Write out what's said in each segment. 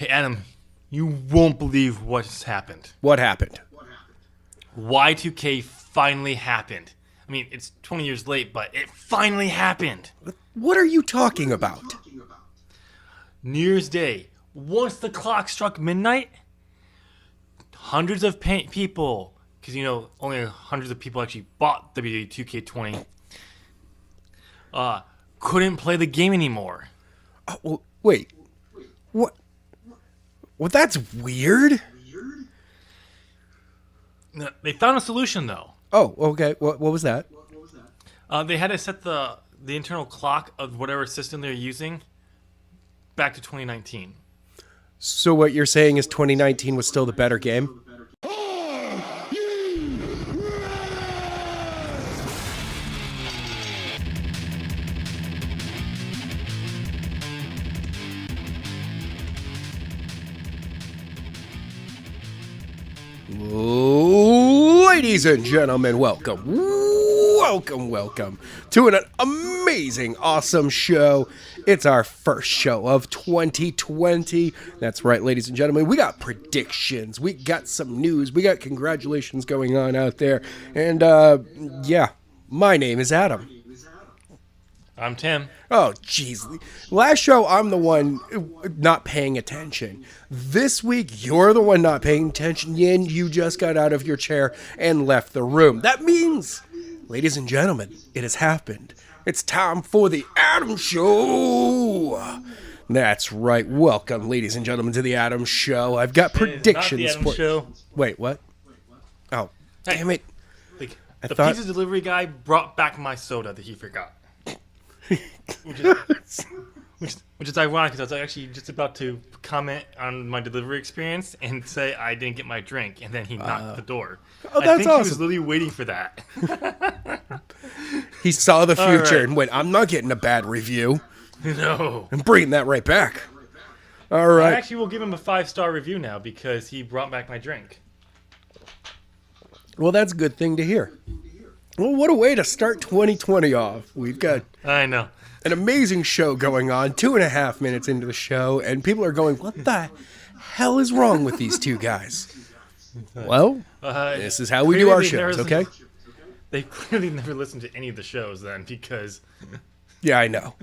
Hey, Adam, you won't believe what's happened. What happened? Y2K finally happened. I mean, it's 20 years late, but it finally happened. What are you talking about? New Year's Day. Once the clock struck midnight, hundreds of people, because only hundreds of people actually bought WWE 2K20, couldn't play the game anymore. Well, wait. What? Well, that's weird. They found a solution, though. Oh, okay. What was that? They had to set the internal clock of whatever system they're using back to 2019. So what you're saying is 2019 was still the better game? Ladies and gentlemen, welcome to an amazing, awesome show. It's our first show of 2020. That's right, ladies and gentlemen. We got predictions. We got some news. We got congratulations going on out there. And, yeah, my name is Adam. I'm Tim. Oh, jeez. Last show, I'm the one not paying attention. This week, you're the one not paying attention, and you just got out of your chair and left the room. That means, ladies and gentlemen, it has happened. It's time for the Adam Show. That's right. Welcome, ladies and gentlemen, to the Adam Show. I've got predictions. Not the Adam Show. Wait, what? Oh, hey, damn it. The pizza delivery guy brought back my soda that he forgot. which is ironic because I was actually just about to comment on my delivery experience and say I didn't get my drink, and then he knocked the door. Oh, that's I think awesome. He was literally waiting for that. He saw the future and went, I'm not getting a bad review. No. I'm bringing that right back. All right. I actually will give him a 5-star review now because he brought back my drink. Well, that's a good thing to hear. Well, what a way to start 2020 off. We've got I know. an amazing show going on, 2.5 minutes into the show, and people are going, what the hell is wrong with these two guys? Well, this is how we do our shows, okay? They clearly never listened to any of the shows then because... Yeah, I know.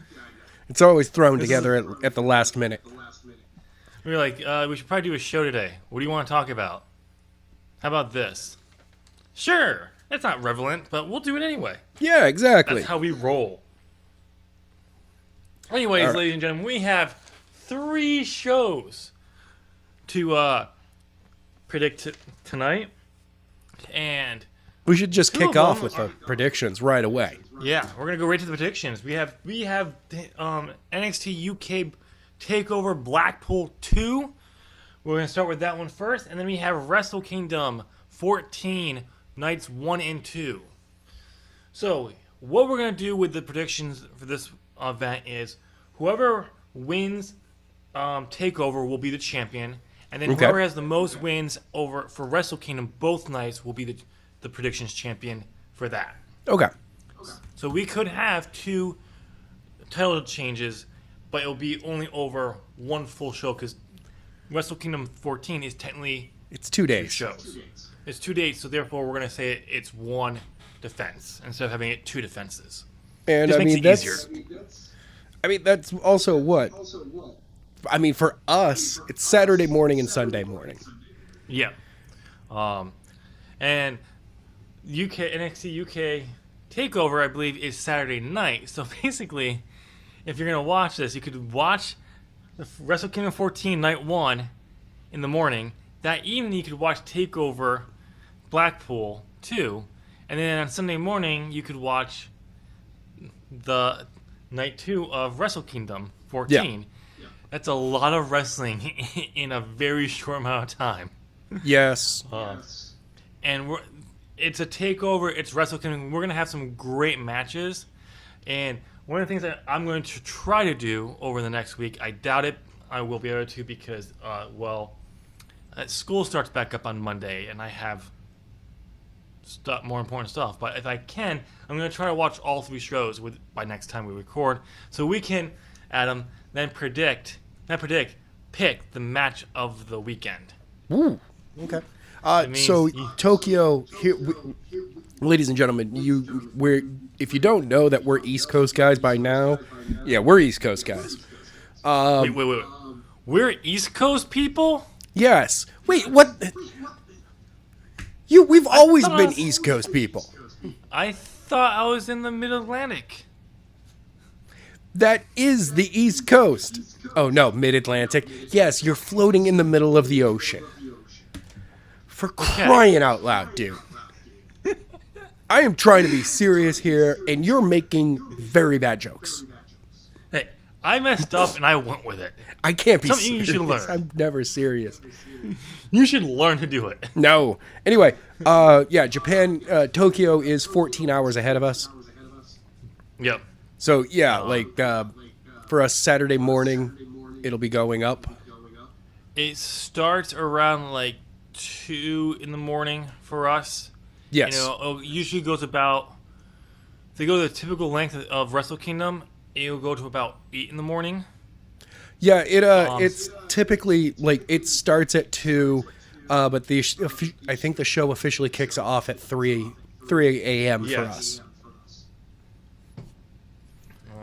It's always thrown together at the last minute. We were like, we should probably do a show today. What do you want to talk about? How about this? Sure. It's not relevant, but we'll do it anyway. Yeah, exactly. That's how we roll. Anyways, right. Ladies and gentlemen, we have 3 shows to predict tonight. And we should just two kick of them off with the predictions right away. yeah, we're going to go right to the predictions. We have NXT UK TakeOver Blackpool 2. We're going to start with that one first. And then we have Wrestle Kingdom 14 Nights 1 and 2. So, what we're going to do with the predictions for this event is whoever wins TakeOver will be the champion, and then whoever has the most wins over for Wrestle Kingdom both nights will be the predictions champion for that. Okay. So we could have 2 title changes, but it'll be only over one full show because Wrestle Kingdom 14 is technically It's 2 days. 2 shows. It's 2 days, so therefore we're going to say it's one defense instead of having it 2 defenses. And Just I makes mean, it easier. That's also what? I mean, for us, it's Saturday morning and Sunday morning. Yeah. And NXT UK TakeOver, I believe, is Saturday night. So basically, if you're going to watch this, you could watch the Wrestle Kingdom 14 Night 1 in the morning. That evening, you could watch TakeOver Blackpool 2. And then on Sunday morning, you could watch the Night 2 of Wrestle Kingdom 14. Yeah. That's a lot of wrestling in a very short amount of time. Yes. And it's a TakeOver. It's Wrestle Kingdom. We're going to have some great matches. And one of the things that I'm going to try to do over the next week, I doubt it I will be able to because, school starts back up on Monday, and I have more important stuff. But if I can, I'm going to try to watch all 3 shows by next time we record, so we can, Adam, then predict pick the match of the weekend. Ooh, okay. means So you- Tokyo, here, ladies and gentlemen, if you don't know that we're East Coast guys by now, yeah, we're East Coast guys. Wait. We're East Coast people? Yes. Wait, what? We've always thought I been was- East Coast people. I thought I was in the Mid-Atlantic. That is the East Coast. Oh no, Mid-Atlantic. Yes, you're floating in the middle of the ocean. For crying out loud, dude. I am trying to be serious here, and you're making very bad jokes. Hey, I messed up and I went with it. I can't be Something you serious. should learn. I'm never serious. You should learn to do it. No. Anyway, Japan, Tokyo is 14 hours ahead of us. Yep. So, yeah, for us Saturday morning, it'll be going up. It starts around like 2 in the morning for us. Yes. It usually goes about, if they go the typical length of Wrestle Kingdom, it'll go to about 8 in the morning. Yeah, it's typically, it starts at 2, but I think the show officially kicks off at 3 a.m. for Yes. us.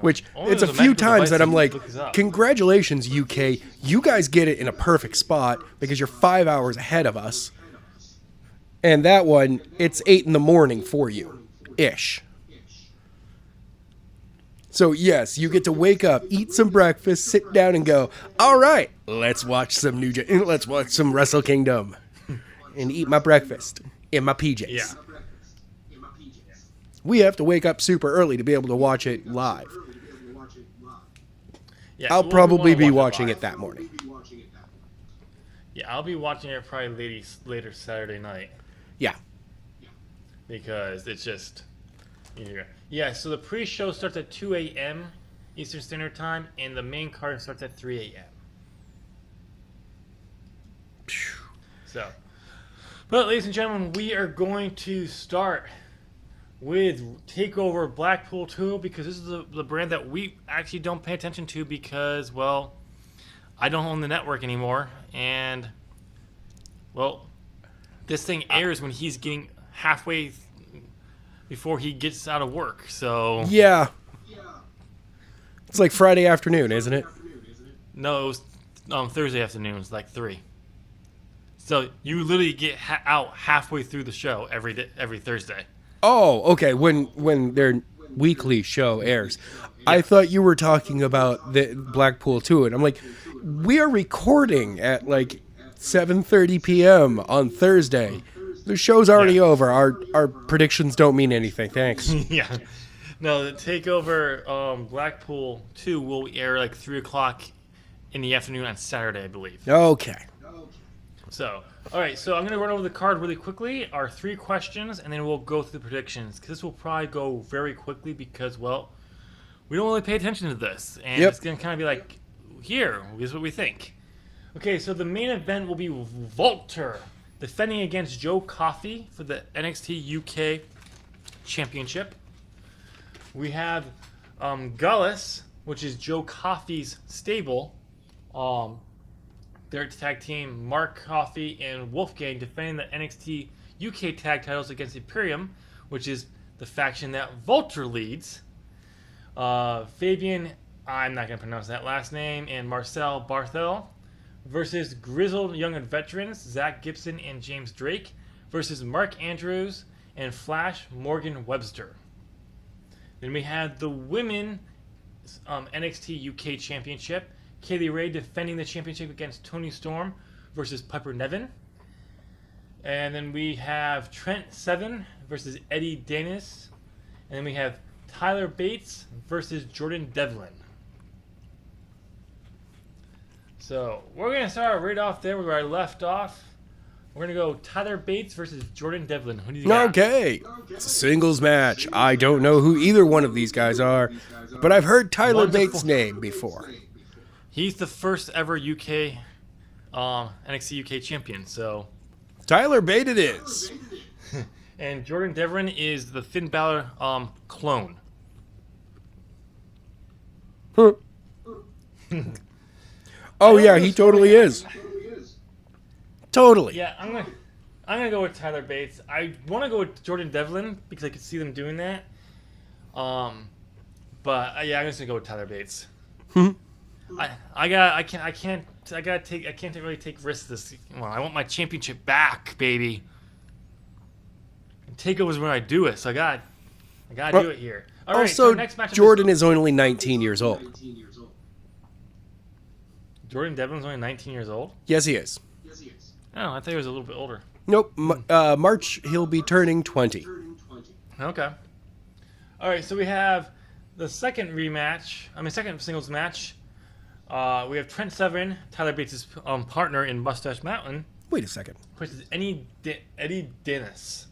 Which, Only it's a there's a few magical times device that that I'm you like, can look this up. congratulations, UK. You guys get it in a perfect spot because you're 5 hours ahead of us. And that one, it's 8 in the morning for you. Ish. So, yes, you get to wake up, eat some breakfast, sit down and go, all right, let's watch some Wrestle Kingdom. And eat my breakfast in my PJs. Yeah. We have to wake up super early to be able to watch it live. Yeah, I'll we probably wanna be watch watching live. it that morning. Yeah, I'll be watching it probably later Saturday night Yeah. because it's just easier. Yeah, so the pre-show starts at 2 a.m. Eastern Standard Time, and the main card starts at 3 a.m. So, but ladies and gentlemen, we are going to start with TakeOver Blackpool 2 because this is the brand that we actually don't pay attention to because, well, I don't own the network anymore, and, well, this thing airs when he's getting halfway before he gets out of work, so... Yeah. It's like Friday afternoon, isn't it? No, it was Thursday afternoons, like 3. So you literally get out halfway through the show every Thursday. Oh, okay. When their weekly show airs. I thought you were talking about the Blackpool 2, and I'm like, we are recording at like 7:30 p.m. on Thursday. The show's already over. Our predictions don't mean anything. Thanks. Yeah. No, the TakeOver Blackpool 2 will air like 3 o'clock in the afternoon on Saturday, I believe. Okay. So, all right. So I'm going to run over the card really quickly. Our 3 questions, and then we'll go through the predictions. Because this will probably go very quickly because, well, we don't really pay attention to this. And it's going to kind of be like, here's what we think. Okay, so the main event will be Walter defending against Joe Coffey for the NXT UK Championship. We have Gullis, which is Joe Coffey's stable. Their tag team, Mark Coffey and Wolfgang, defending the NXT UK tag titles against Imperium, which is the faction that Walter leads. Fabian, I'm not going to pronounce that last name, and Marcel Barthel versus Grizzled Young Veterans, Zach Gibson and James Drake, versus Mark Andrews and Flash Morgan Webster. Then we had the Women NXT UK Championship, Kaylee Ray defending the championship against Toni Storm versus Piper Niven. And then we have Trent Seven versus Eddie Dennis. And then we have Tyler Bates versus Jordan Devlin. So we're going to start right off there where I left off. We're going to go Tyler Bates versus Jordan Devlin. Who do you got? Okay. It's a singles match. I don't know who either one of these guys are, but I've heard Tyler Bates' name before. He's the first ever UK NXT UK champion. So, Tyler Bate it is. and Jordan Devlin is the Finn Balor clone. Oh yeah, he totally is. Totally. Yeah, I'm gonna go with Tyler Bates. I want to go with Jordan Devlin because I could see them doing that. But yeah, I'm just gonna go with Tyler Bates. I can't really take risks this. Well, I want my championship back, baby. And Takeover's when I do it, so I gotta do it here. All right, so Also, next matchup Jordan is only 19 years old. Jordan Devlin's only 19 years old. Yes, he is. Oh, I thought he was a little bit older. Nope. March, he'll be turning 20. Okay. All right, so we have the second singles match. We have Trent Seven, Tyler Bates' partner in Mustache Mountain, Wait a second. versus Eddie Dennis.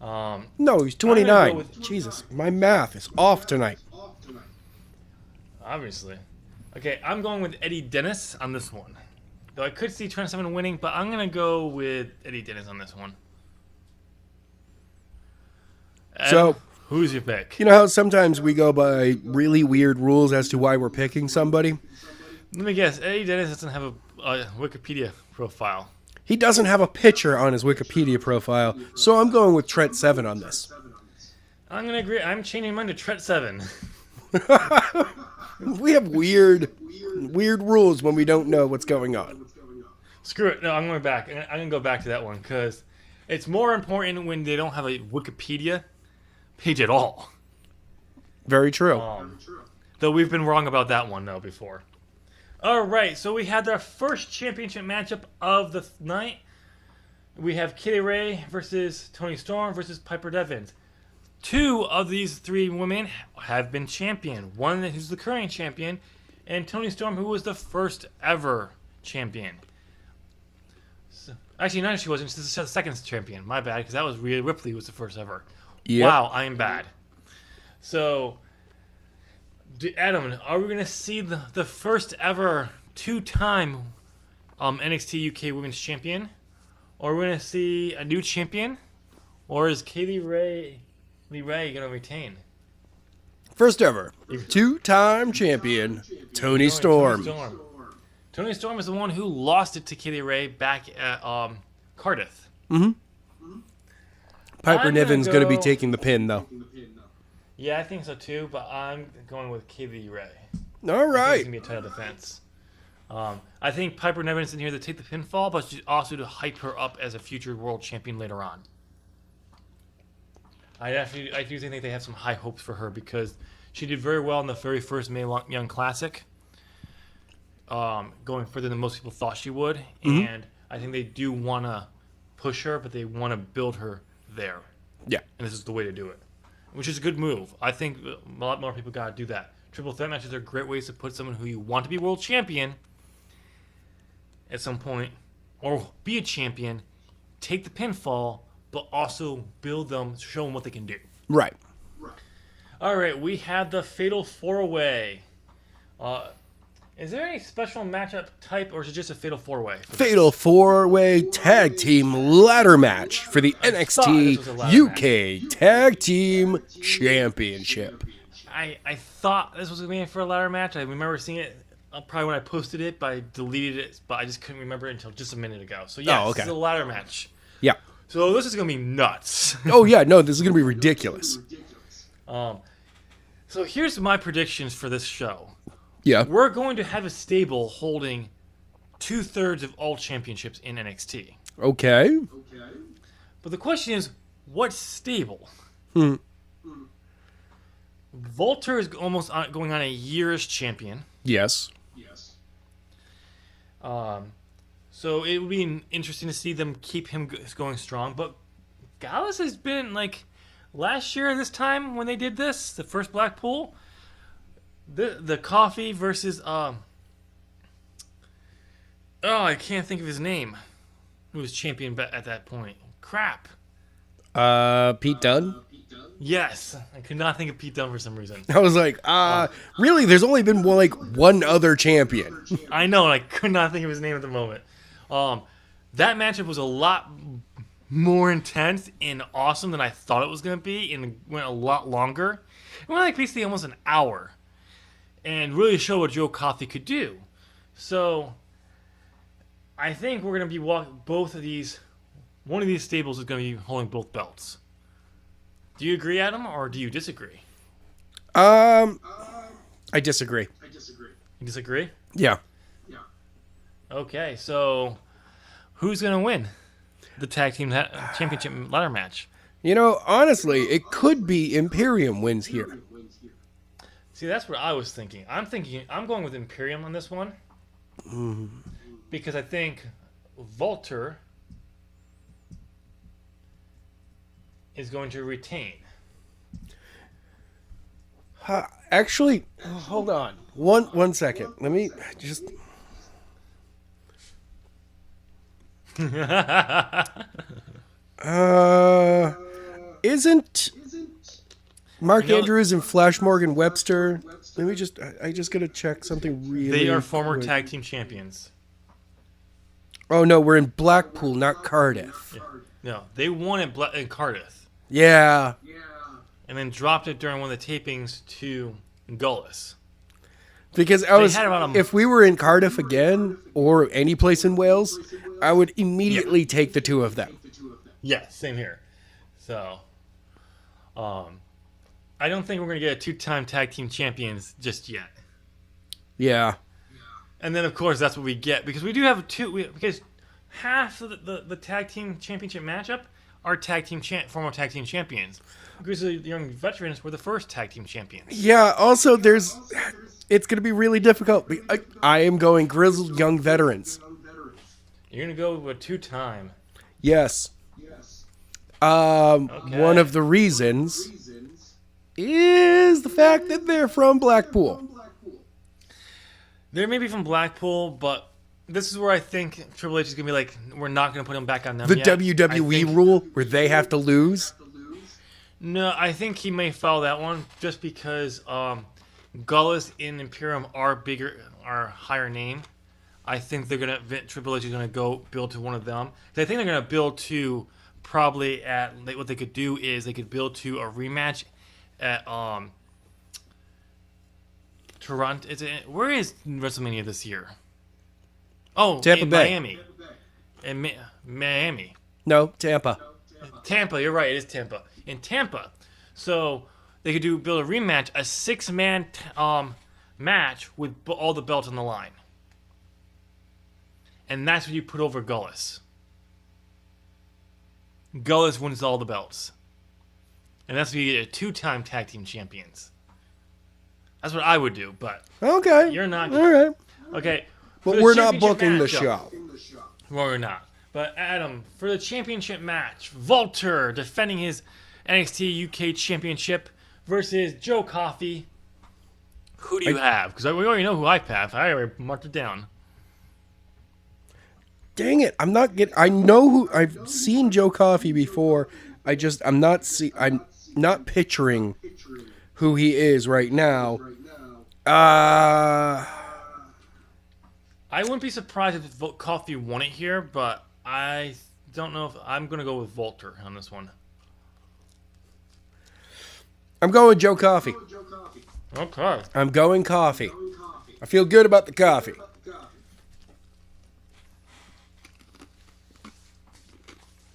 No, he's 29. Jesus, my math is off tonight. Obviously. Okay, I'm going with Eddie Dennis on this one. Though I could see Trent Seven winning, but I'm going to go with Eddie Dennis on this one. So, who's your pick? you know how sometimes we go by really weird rules as to why we're picking somebody? Let me guess. Eddie Dennis doesn't have a Wikipedia profile. He doesn't have a picture on his Wikipedia profile, so I'm going with Trent Seven on this. I'm going to agree. I'm changing mine to Trent Seven. We have weird rules when we don't know what's going on. Screw it. No, I'm going back. I'm going to go back to that one because it's more important when they don't have a Wikipedia page at all. Very true. Though we've been wrong about that one, though, before. All right, so we had our first championship matchup of the night. We have Kitty Ray versus Toni Storm versus Piper Devins. Two of these three women have been champion. One who's the current champion, and Toni Storm, who was the first ever champion. So, actually, no, she wasn't. She's the second champion. My bad, because that was Rhea Ripley who was the first ever. Yep. Wow, I am bad. So, Adam, are we going to see the first ever two-time NXT UK Women's Champion? Or are we going to see a new champion? Or is Lee Ray going to retain? First ever, two-time champion, Toni Storm. Toni Storm is the one who lost it to Kaylee Ray back at Cardiff. Piper Niven's going to be taking the pin, though. Yeah, I think so too, but I'm going with Kaylee Ray. All right. It's going to be a title defense. I think Piper Niven's in here to take the pinfall, but also to hype her up as a future world champion later on. I do think they have some high hopes for her because she did very well in the very first Mae Young Classic, going further than most people thought she would. And I think they do want to push her, but they want to build her there. Yeah. And this is the way to do it, which is a good move. I think a lot more people got to do that. Triple threat matches are great ways to put someone who you want to be world champion at some point, or be a champion, take the pinfall, but also build them, show them what they can do. Right. All right, we have the Fatal 4-Way. Is there any special matchup type, or is it just a Fatal 4-Way? Fatal 4-Way Tag Team Ladder Match for the NXT UK Tag Team Championship. I thought this was going to be for a ladder match. I remember seeing it probably when I posted it, but I deleted it, but I just couldn't remember it until just a minute ago. So yeah, This is a ladder match. Yeah. So this is going to be nuts. Oh yeah, no, this is going to be ridiculous. So here's my predictions for this show. Yeah. We're going to have a stable holding 2/3 of all championships in NXT. Okay. But the question is, what stable? Volter is almost going on a year as champion. Yes. So it would be interesting to see them keep him going strong. But Gallus has been, like, last year this time when they did this, the first Blackpool, the Coffee versus, I can't think of his name, who was champion at that point. Crap. Pete Dunne? Yes. I could not think of Pete Dunne for some reason. I was like, really? There's only been one other champion. I know, and I could not think of his name at the moment. That matchup was a lot more intense and awesome than I thought it was going to be, and it went a lot longer. It went basically almost an hour, and really showed what Joe Coffey could do. So I think we're going to be both of these. One of these stables is going to be holding both belts. Do you agree, Adam, or do you disagree? I disagree. You disagree? Yeah. Okay, so who's going to win the tag team championship ladder match? You know, honestly, it could be Imperium wins here. See, that's what I was thinking. I'm going with Imperium on this one. Because I think Walter is going to retain. Actually, hold on. One second. Let me just... Isn't Mark Andrews and Flash Morgan Webster? Let me just... I just gotta check something really They are former quick. tag team champions. Oh, no, we're in Blackpool, not Cardiff. Yeah. No, they won in Cardiff. Yeah. And then dropped it during one of the tapings to Gullis. Because if we were in Cardiff again, or any place in Wales, I would immediately take the two of them. Yeah, same here. So, I don't think we're going to get a two-time tag team champions just yet. Yeah. And then, of course, that's what we get. Because we do have because half of the tag team championship matchup are former tag team champions. Because the young veterans were the first tag team champions. Yeah, also, it's going to be really difficult. I am going grizzled young veterans. You're going to go with a two-time. Yes. One of the reasons is the fact that they're from Blackpool. They may be from Blackpool, but this is where I think Triple H is going to be like, we're not going to put them back on them The yet. WWE rule where they have to lose? No, I think he may follow that one just because Gullis and Imperium are higher name. I think Triple H is going to go build to one of them. I think they're going to build to probably what they could do is they could build to a rematch at Toronto. Where is WrestleMania this year? Oh, Tampa Bay. Miami. In Miami. No, Tampa. Tampa, you're right. It is Tampa. In Tampa. So they could build a rematch, a 6-man match with all the belts on the line. And that's what you put over Gullis. Gullis wins all the belts. And that's what you get a 2-time tag team champions. That's what I would do, but Okay. you're not. All right. Okay. But we're not booking the show. Well, we're not. But Adam, for the championship match, Walter defending his NXT UK Championship versus Joe Coffey. Who do you have? Because we already know who I have. I already marked it down. Dang it! I'm know who I've seen Joe Coffey before. I'm not picturing who he is right now. I wouldn't be surprised if Coffey won it here, but I don't know if I'm going to go with Walter on this one. I'm going Joe Coffey. Okay. I'm going Coffey. I feel good about the coffee.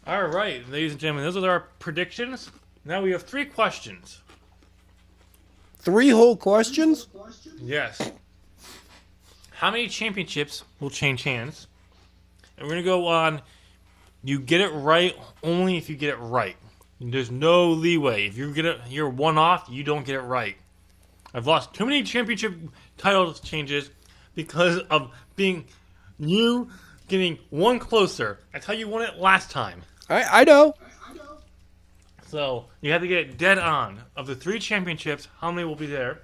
All right, ladies and gentlemen, those are our predictions. Now we have 3 questions. 3 whole questions? Yes. How many championships will change hands? And we're going to go on, you get it right only if you get it right. There's no leeway. If you're one off, you don't get it right. I've lost too many championship title changes because of you getting one closer. That's how you won it last time. I know. So you have to get it dead on. Of the 3 championships, how many will be there?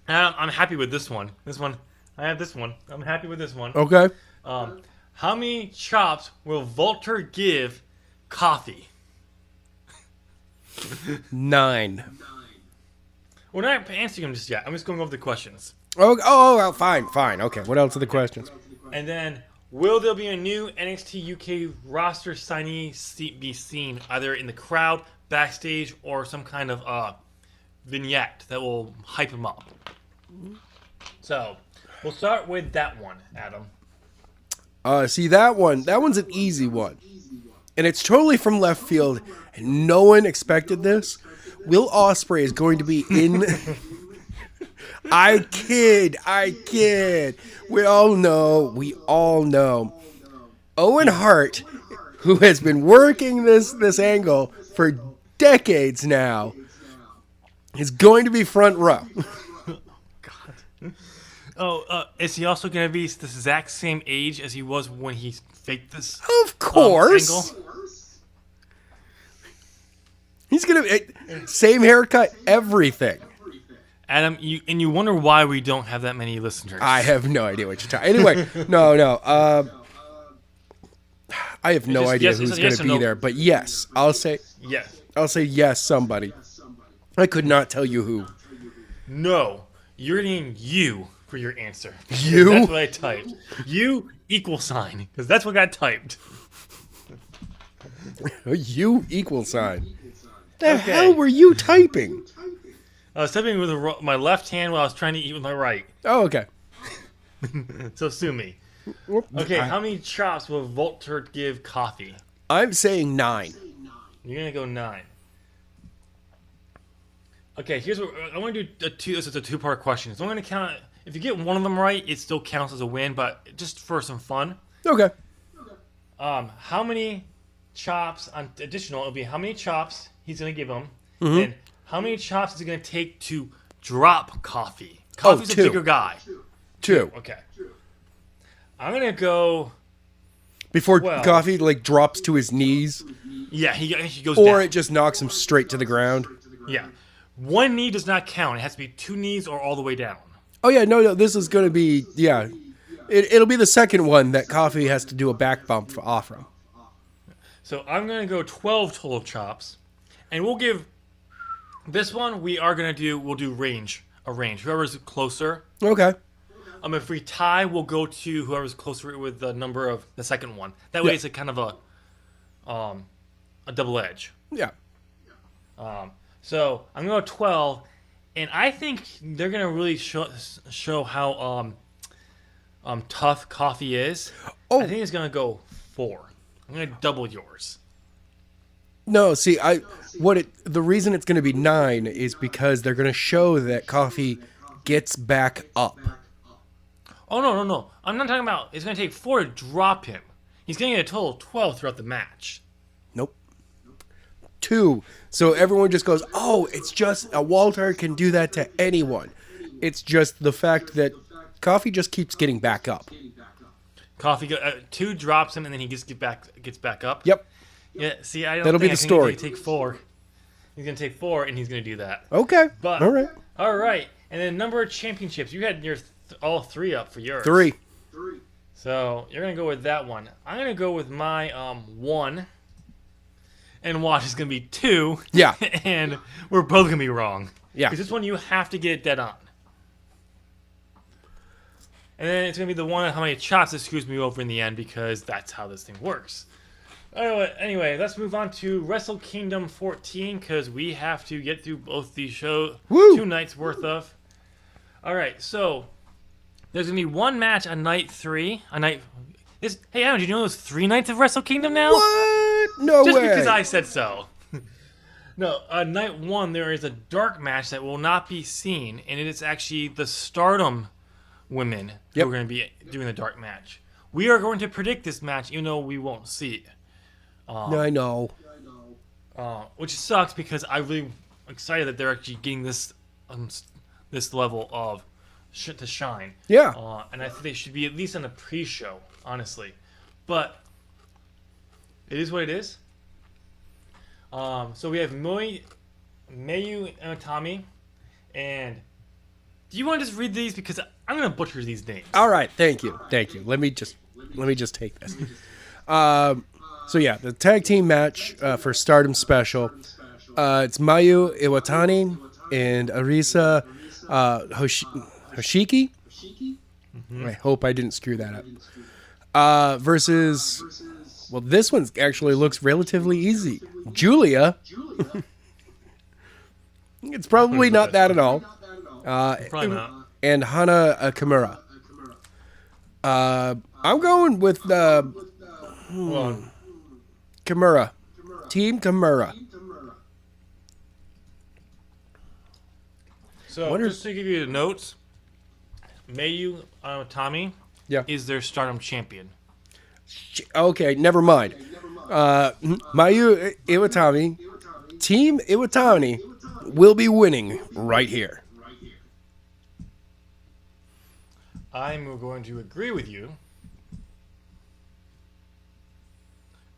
And I'm happy with this one. I have this one. I'm happy with this one. Okay. How many chops will Walter give Coffey? 9. We're not answering them just yet. I'm just going over the questions. Oh, fine. Okay, what else are the questions? And then, will there be a new NXT UK roster signee be seen either in the crowd, backstage, or some kind of vignette that will hype him up? So, We'll start with that one, Adam. See that one's an easy one. And it's totally from left field, and no one expected this. Will Ospreay is going to be in. I kid. We all know. Owen Hart, who has been working this angle for decades now, is going to be front row. God. Oh, is he also going to be the exact same age as he was when he faked this? Of course. Angle? He's going to same haircut, everything. Adam, you wonder why we don't have that many listeners. I have no idea what you're talking. Anyway, no. I have no idea who's going to be there, but yes, I'll say yes. Yes, somebody. I could not tell you who. No, you're getting you for your answer. You? That's what I typed. You sign, because that's what got typed. You sign. The hell were you typing? I was typing with my left hand while I was trying to eat with my right. Oh, okay. So sue me. Okay, how many chops will Volter give Coffee? I'm saying 9. You're going to go 9. Okay, here's what I want to do. This is a 2-part question. So I'm going to count. If you get one of them right, it still counts as a win, but just for some fun. Okay. How many chops on additional? It'll be how many chops he's going to give him, Mm-hmm. and how many chops is it going to take to drop Coffee? Coffee's a 2. bigger guy. 2. Okay. I'm going to go. Before Coffee drops to his knees. Yeah, he goes or down. It just knocks him straight to the ground. Yeah. One knee does not count. It has to be 2 knees or all the way down. Oh, yeah, no, this is going to be, yeah. It'll be the second one that Coffee has to do a back bump off from. So I'm going to go 12 total chops. And we'll give this one, we'll do range. A range. Whoever's closer. Okay. If we tie, we'll go to whoever's closer with the number of the second one. That way it's a kind of a double edge. Yeah. So I'm going to go 12. And I think they're going to really show how tough Coffee is. Oh. I think it's going to go 4. I'm going to double yours. No, see, the reason it's going to be 9 is because they're going to show that Coffee gets back up. Oh, no. I'm not talking about it's going to take 4 to drop him. He's going to get a total of 12 throughout the match. Nope. 2. So everyone just goes, oh, it's just a Walter can do that to anyone. It's just the fact that Coffee just keeps getting back up. Coffee 2 drops him and then he gets back up. Yep. Yeah. See, I don't. That'll be the story. He's going to take 4. He's going to take 4 and he's going to do that. Okay. But all right. And then number of championships. You had your all 3 up for yours. 3. So you're going to go with that one. I'm going to go with my 1. And watch is going to be 2. Yeah. And we're both going to be wrong. Yeah. Because this one you have to get it dead on. And then it's going to be the one how many chops that screws me over in the end because that's how this thing works. Anyway, let's move on to Wrestle Kingdom 14 because we have to get through both these shows. Woo! 2 nights worth of. All right, so there's going to be one match on night 3. Hey, Adam, did you know there's 3 nights of Wrestle Kingdom now? What? No Just way. because I said so. No, night 1 there is a dark match that will not be seen, and it is actually the Stardom women who are going to be doing the dark match. We are going to predict this match, even though we won't see it. I know. Which sucks because I'm really excited that they're actually getting this level of shit to shine. Yeah. And I think they should be at least on the pre-show, honestly. But it is what it is. So we have Mayu and Tommy. And do you want to just read these? Because I'm going to butcher these names. All right. Thank you. Let me just take this. So yeah, the tag team match for Stardom Special. It's Mayu Iwatani and Arisa Hoshiki. Mm-hmm. I hope I didn't screw that up. Versus, well, this one actually looks relatively easy. Julia. It's probably not that at all. Probably not. And Hana Kimura. I'm going with Well, Kimura. Team Kimura. so Wonder. just to give you the notes, Mayu Tommy Yeah. is their Stardom champion. Okay, never mind. Mayu Iwatani, Team Iwatani, will be winning right here. I'm going to agree with you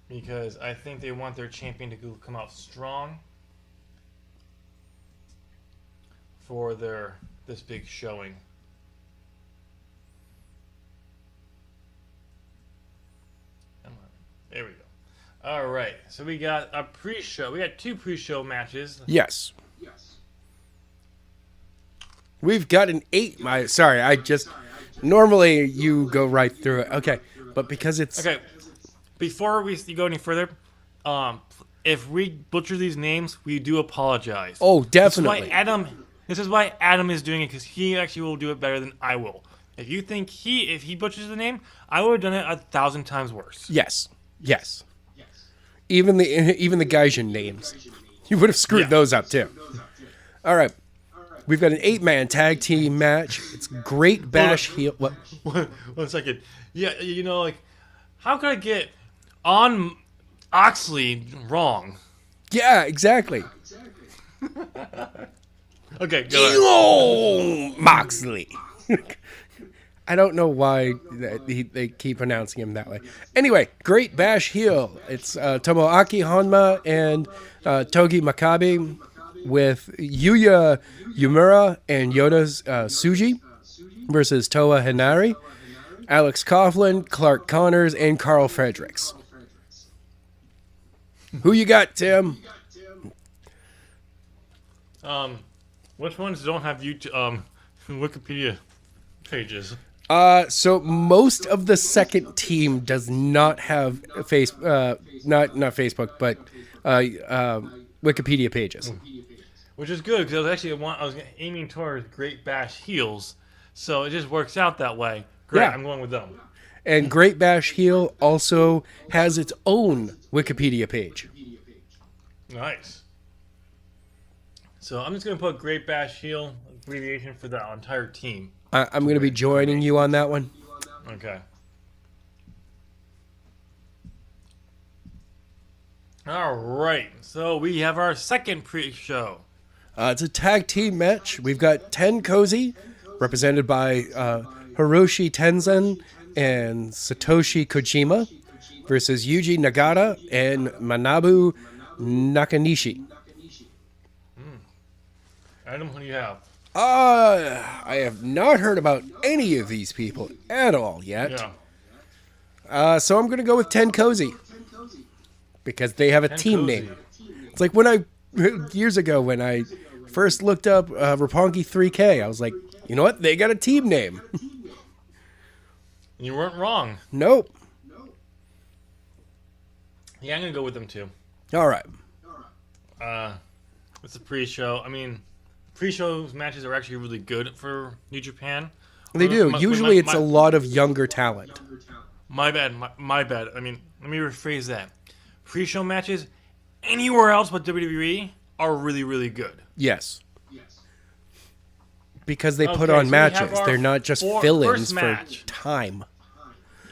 because I think they want their champion to come out strong for this big showing. Come on. There we go. All right. So we got a pre-show. We got 2 pre-show matches. Yes. We've got an 8. Sorry, I just normally you go right through it. Okay, but because it's Okay. Before we go any further, if we butcher these names, we do apologize. Oh, definitely. This is why Adam is doing it, because he actually will do it better than I will. If you think if he butchers the name, I would have done it 1,000 times worse. Yes. Even the Gaijin names, you would have screwed those up too. All right, we've got an 8-man tag team match. It's Great Bash heel. What? 1 second. Yeah, like, how could I get on Oxley wrong? Yeah, exactly. Okay, go ahead. Moxley. I don't know why they keep announcing him that way. Anyway, Great Bash heel. It's Tomoaki Honma and Togi Makabe with Yuya Yumura and Yoda Tsuji versus Toa Hinari, Alex Coughlin, Clark Connors, and Carl Fredericks. Who you got, Tim? Which ones don't have Wikipedia pages? So most of the second team does not have not Facebook, but Wikipedia pages. Which is good, because I was aiming towards Great Bash heels, so it just works out that way. Great, Yeah. I'm going with them. And Great Bash heel also has its own Wikipedia page. Nice. So I'm just going to put Great Bash heel abbreviation for the entire team. I'm going to be joining you on that one. Okay. All right. So we have our second pre-show. It's a tag team match. We've got Ten Cozy, represented by Hiroshi Tenzan and Satoshi Kojima, versus Yuji Nagata and Manabu Nakanishi. Adam, who do you have? I have not heard about any of these people at all yet. Yeah. So I'm going to go with Ten Cozy because they have a team Cozy. name. It's like years ago when I first looked up Roppongi 3K, I was like, you know what? They got a team name. You weren't wrong. Nope. Yeah, I'm going to go with them too. All right. It's a pre-show. I mean, pre-show matches are actually really good for New Japan. They do. Usually it's a lot of younger talent. My bad. My bad. I mean, let me rephrase that. Pre-show matches anywhere else but WWE are really, really good. Yes. Because they put Okay, on so we matches. have our They're not just first fill-ins for match. time.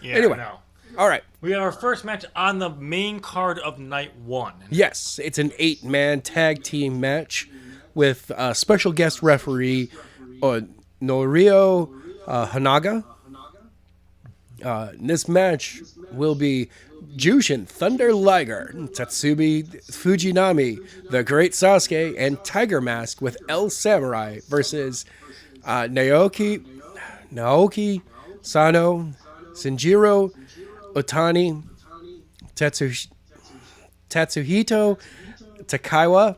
Yeah, Anyway. no. All right. We have our first match on the main card of night 1. Yes, it's an 8-man tag team match with special guest referee Norio Hanaga. This match will be Jushin Thunder Liger, Tatsubi Fujinami, The Great Sasuke, and Tiger Mask with El Samurai versus Naoki Sano, Shinjiro Otani, Tatsuhito Takaiwa,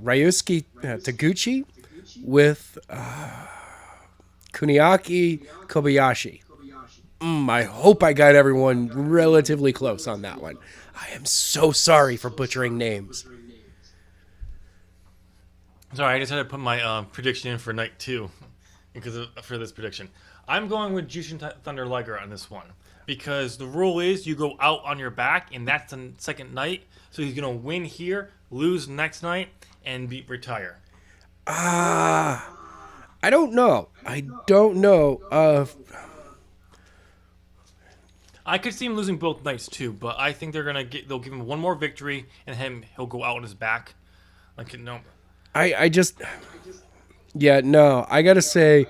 Ryusuke Taguchi with Kuniaki Kobayashi. I hope I got everyone relatively close on that one. I am so sorry for butchering names. Sorry, I just had to put my prediction in for night 2 for this prediction. I'm going with Jushin Thunder Liger on this one because the rule is you go out on your back, and that's the second night. So he's gonna win here, lose next night, and retire. I don't know. I don't know. I could see him losing both nights too, but I think they'll give him one more victory, and he'll go out on his back. Like no. I just. Yeah, no. I gotta say.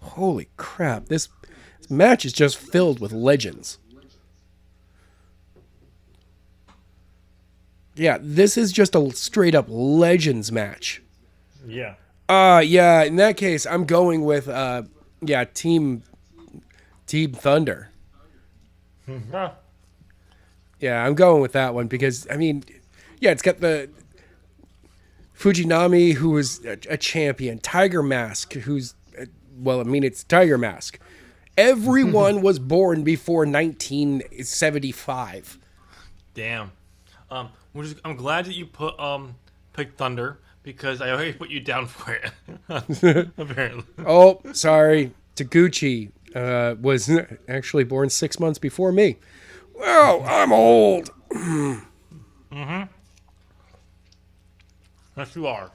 Holy crap! This match is just filled with legends. Yeah, this is just a straight up legends match. Yeah. Yeah, in that case, I'm going with Team Thunder. Yeah, I'm going with that one because it's got the Fujinami, who was a champion, Tiger Mask, who's it's Tiger Mask. Everyone was born before 1975. Damn. I'm glad that you picked Thunder because I always put you down for it. Apparently. Oh, sorry. Taguchi was actually born 6 months before me. Well, I'm old. Mm-hmm. Yes, you are.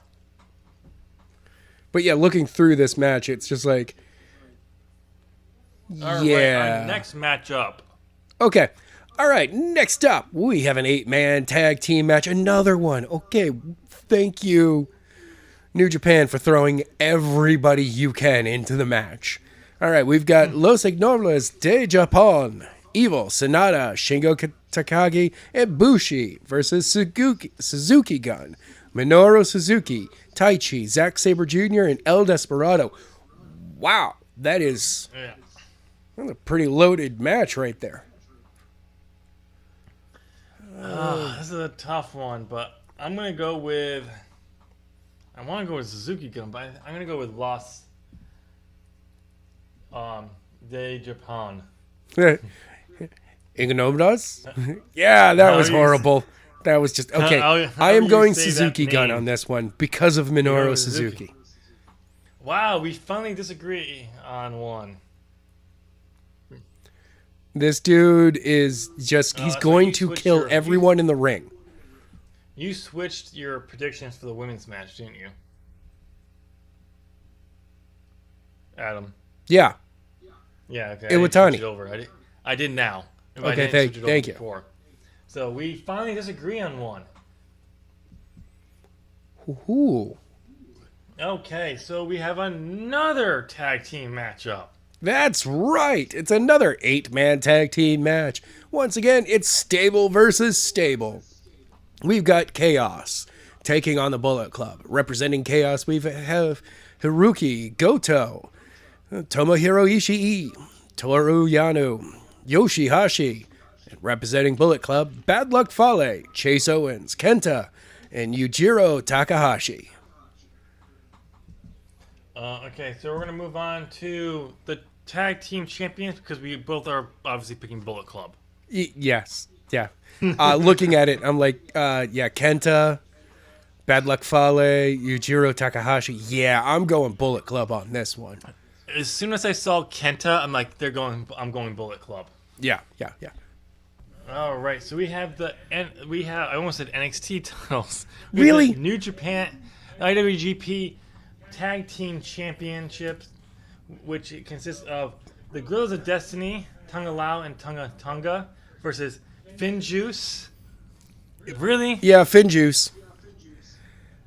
But yeah, looking through this match, it's just like, All right, our next matchup. Okay. All right, next up, we have an 8-man tag team match. Another one. Okay, thank you, New Japan, for throwing everybody you can into the match. All right, we've got Los Ignobles de Japón, Evil, Sonata, Shingo Takagi, and Bushi versus Suzuki Gun, Minoru Suzuki, Taichi, Zack Sabre Jr., and El Desperado. Wow, that is a pretty loaded match right there. This is a tough one, but I'm going to go with... I want to go with Suzuki Gun, but I'm going to go with Los de Japan. Ignobles? Yeah, that was horrible. That was just... Okay, I am going Suzuki Gun on this one because of Minoru Suzuki. Wow, we finally disagree on one. This dude is just... He's going to kill everyone in the ring. You switched your predictions for the women's match, didn't you? Adam. Yeah. Yeah, okay. Iwatani. I did now. Okay, thank you. Before. So we finally disagree on one. Ooh. Okay, so we have another tag team matchup. That's right. It's another 8-man tag team match. Once again, it's stable versus stable. We've got Chaos taking on the Bullet Club. Representing Chaos, we have Hiroki Goto, Tomohiro Ishii, Toru Yano, Yoshihashi. And representing Bullet Club, Bad Luck Fale, Chase Owens, Kenta, and Yujiro Takahashi. Okay, so we're going to move on to the tag team champions because we both are obviously picking Bullet Club. Yes. Yeah. Looking at it, I'm like, Kenta, Bad Luck Fale, Yujiro Takahashi. Yeah, I'm going Bullet Club on this one. As soon as I saw Kenta, I'm like, I'm going Bullet Club. Yeah. All right, so we have I almost said NXT titles. Really? New Japan IWGP Tag Team Championships, which consists of the Guerrillas of Destiny, Tonga Lao and Tonga versus Finjuice. Really? Yeah, Finjuice.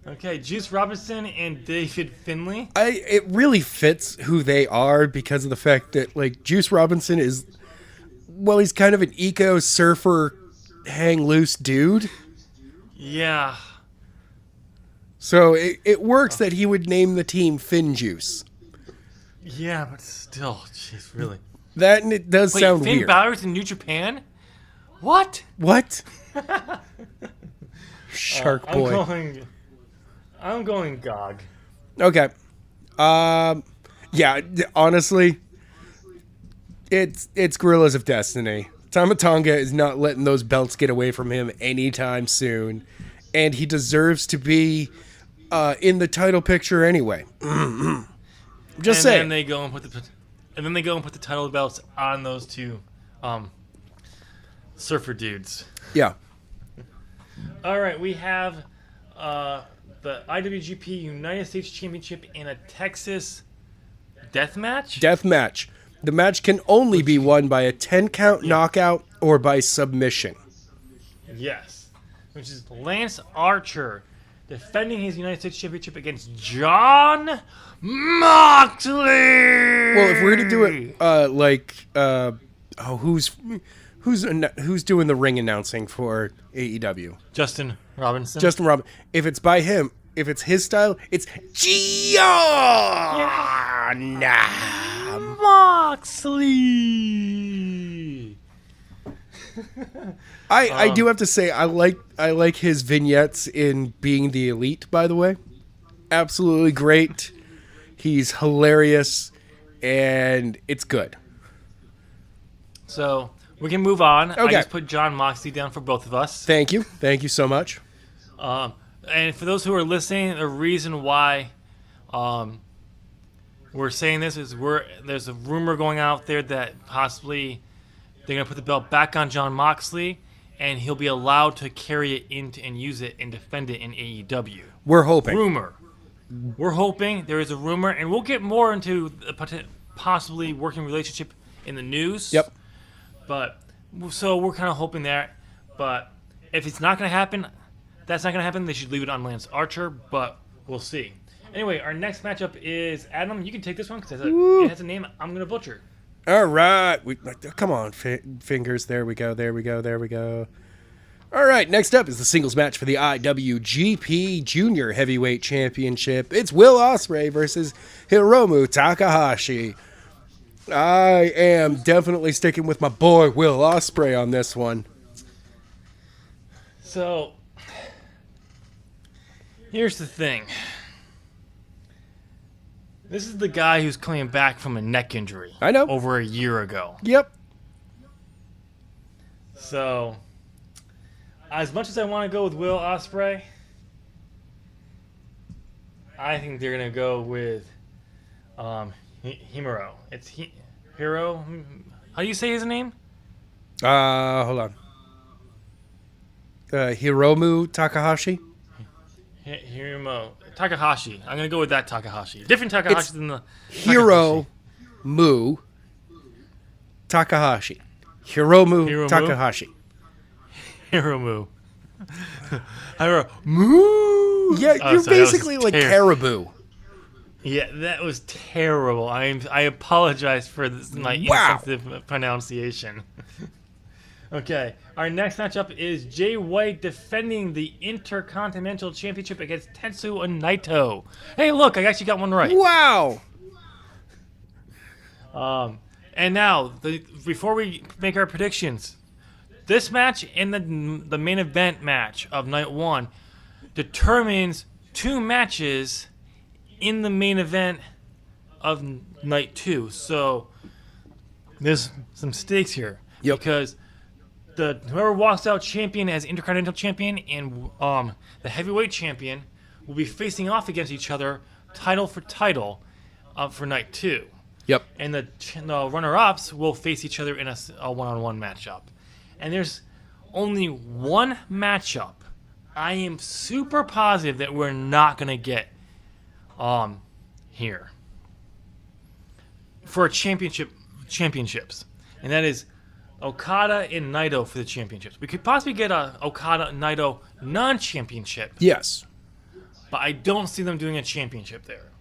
Okay, Juice Robinson and David Finlay. It really fits who they are because of the fact that like Juice Robinson is, he's kind of an eco surfer, hang loose dude. Yeah. So it works that he would name the team Finjuice. Yeah, but still, jeez, really. That and it does sound Finn weird. Balor's in New Japan? What? Shark Boy. I'm going GOG. Okay. Yeah, honestly, it's Guerrillas of Destiny. Tama Tonga is not letting those belts get away from him anytime soon. and he deserves to be in the title picture anyway. Just saying. Then they go and put the title belts on those two surfer dudes. Yeah. All right, we have the IWGP United States Championship in a Texas death match. Death match. The match can only be won by a 10-count knockout or by submission. Yes, which is Lance Archer defending his United States Championship against John Moxley. Well, if we're gonna do it, who's doing the ring announcing for AEW? Justin Robinson. Justin Robinson. If it's by him, if it's his style, it's John Moxley. I do have to say I like his vignettes in Being the Elite, by the way. Absolutely great. He's hilarious and it's good. So we can move on. Okay. I just put John Moxley down for both of us. Thank you. Thank you so much. And for those who are listening, the reason why we're saying this is there's a rumor going out there that possibly they're going to put the belt back on John Moxley, and he'll be allowed to carry it and use it and defend it in AEW. We're hoping. Rumor. We're hoping. There is a rumor, and we'll get more into the possibly working relationship in the news. Yep. But so we're kind of hoping that. But if it's not going to happen, that's not going to happen. They should leave it on Lance Archer, but we'll see. Anyway, our next matchup is Adam. You can take this one because it has a name I'm going to butcher. All right. Come on, fingers. There we go. There we go. There we go. All right. Next up is the singles match for the IWGP Junior Heavyweight Championship. It's Will Ospreay versus Hiromu Takahashi. I am definitely sticking with my boy Will Ospreay on this one. So, here's the thing. This is the guy who's coming back from a neck injury. I know. Over a year ago. Yep. So, as much as I want to go with Will Ospreay, I think they're going to go with Himuro. It's Hiro. How do you say his name? Hold on. Hiromu Takahashi. Hiromu Takahashi. I'm gonna go with that Takahashi. Different Takahashi than the Hiromu Takahashi. Hiromu Takahashi. Hiromu. Hiromu. Yeah, you're basically like caribou. Yeah, that was terrible. I apologize for this, my insensitive pronunciation. Okay, our next matchup is Jay White defending the Intercontinental Championship against Tetsuya Naito. Hey, look, I actually got one right. Wow. And now, before we make our predictions, this match and the main event match of Night 1 determines two matches in the main event of Night 2. So, there's some stakes here. Yep. Because whoever walks out champion as Intercontinental Champion and the Heavyweight Champion will be facing off against each other, title for title, for Night 2. Yep. And the runner-ups will face each other in a one-on-one matchup. And there's only one matchup I am super positive that we're not going to get here for championships. And that is Okada and Naito for the championships. We could possibly get a Okada-Naito non-championship. Yes. But I don't see them doing a championship there.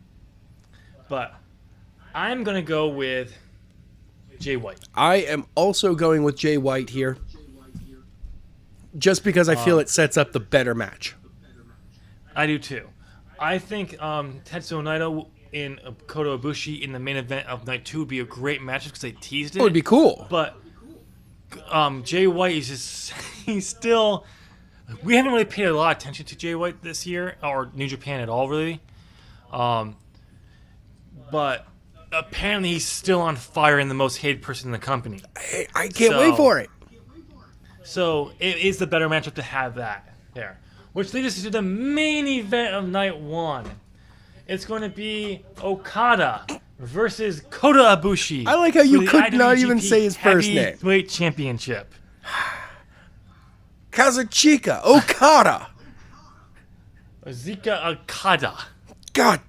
But I'm going to go with Jay White. I am also going with Jay White here. Just because I feel it sets up the better match. I do too. I think Tetsuya Naito and Kota Ibushi in the main event of Night 2 would be a great match because they teased it. It would be cool. But Jay White is just, he's still, we haven't really paid a lot of attention to Jay White this year, or New Japan at all, really. But apparently he's still on fire and the most hated person in the company. I can't wait for it. So it is the better matchup to have that there. which leads us to the main event of night 1. It's going to be Okada versus Kota Ibushi. I like how you for the could not even IWGP say his first name. Heavyweight Championship. Kazuchika Okada. Zika Okada. God.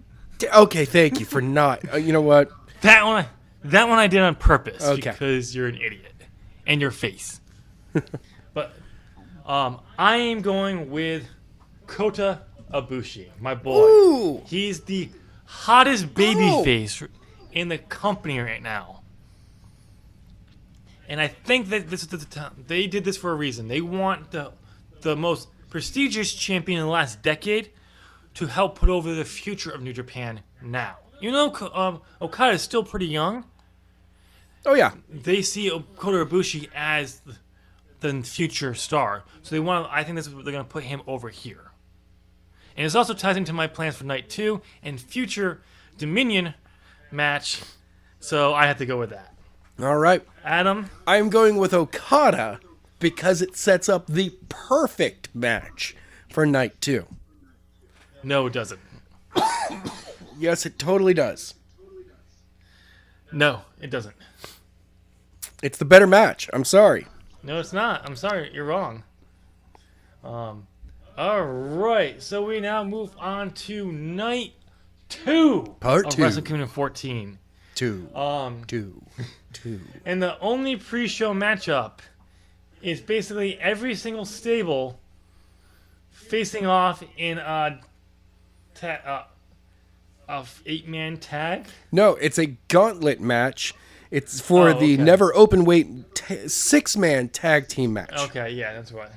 Okay, thank you for not. You know what? That one I did on purpose Okay. because you're an idiot and your face. But I am going with Kota Ibushi, my boy. Ooh. He's the hottest baby Oh. face in the company right now. And I think that this is the time they did this for a reason. They want the most prestigious champion in the last decade to help put over the future of New Japan now. You know, Okada is still pretty young. Oh yeah. They see Kota Ibushi as the future star, so they want. I think this is they're going to put him over here. And it also ties into my plans for night 2 and future Dominion match. So I have to go with that. All right. Adam, I'm going with Okada because it sets up the perfect match for night 2. no, it doesn't. Yes, it totally does. No, it doesn't. It's the better match. I'm sorry. No, it's not. I'm sorry, you're wrong. All right, so we now move on to night 2 Part of 2. Wrestle Kingdom 14. Two. Um, Two. And the only pre-show matchup is basically every single stable facing off in a 8-man tag. No, it's a gauntlet match. It's for the okay. never open weight 6-man tag team match. Okay, yeah, that's right.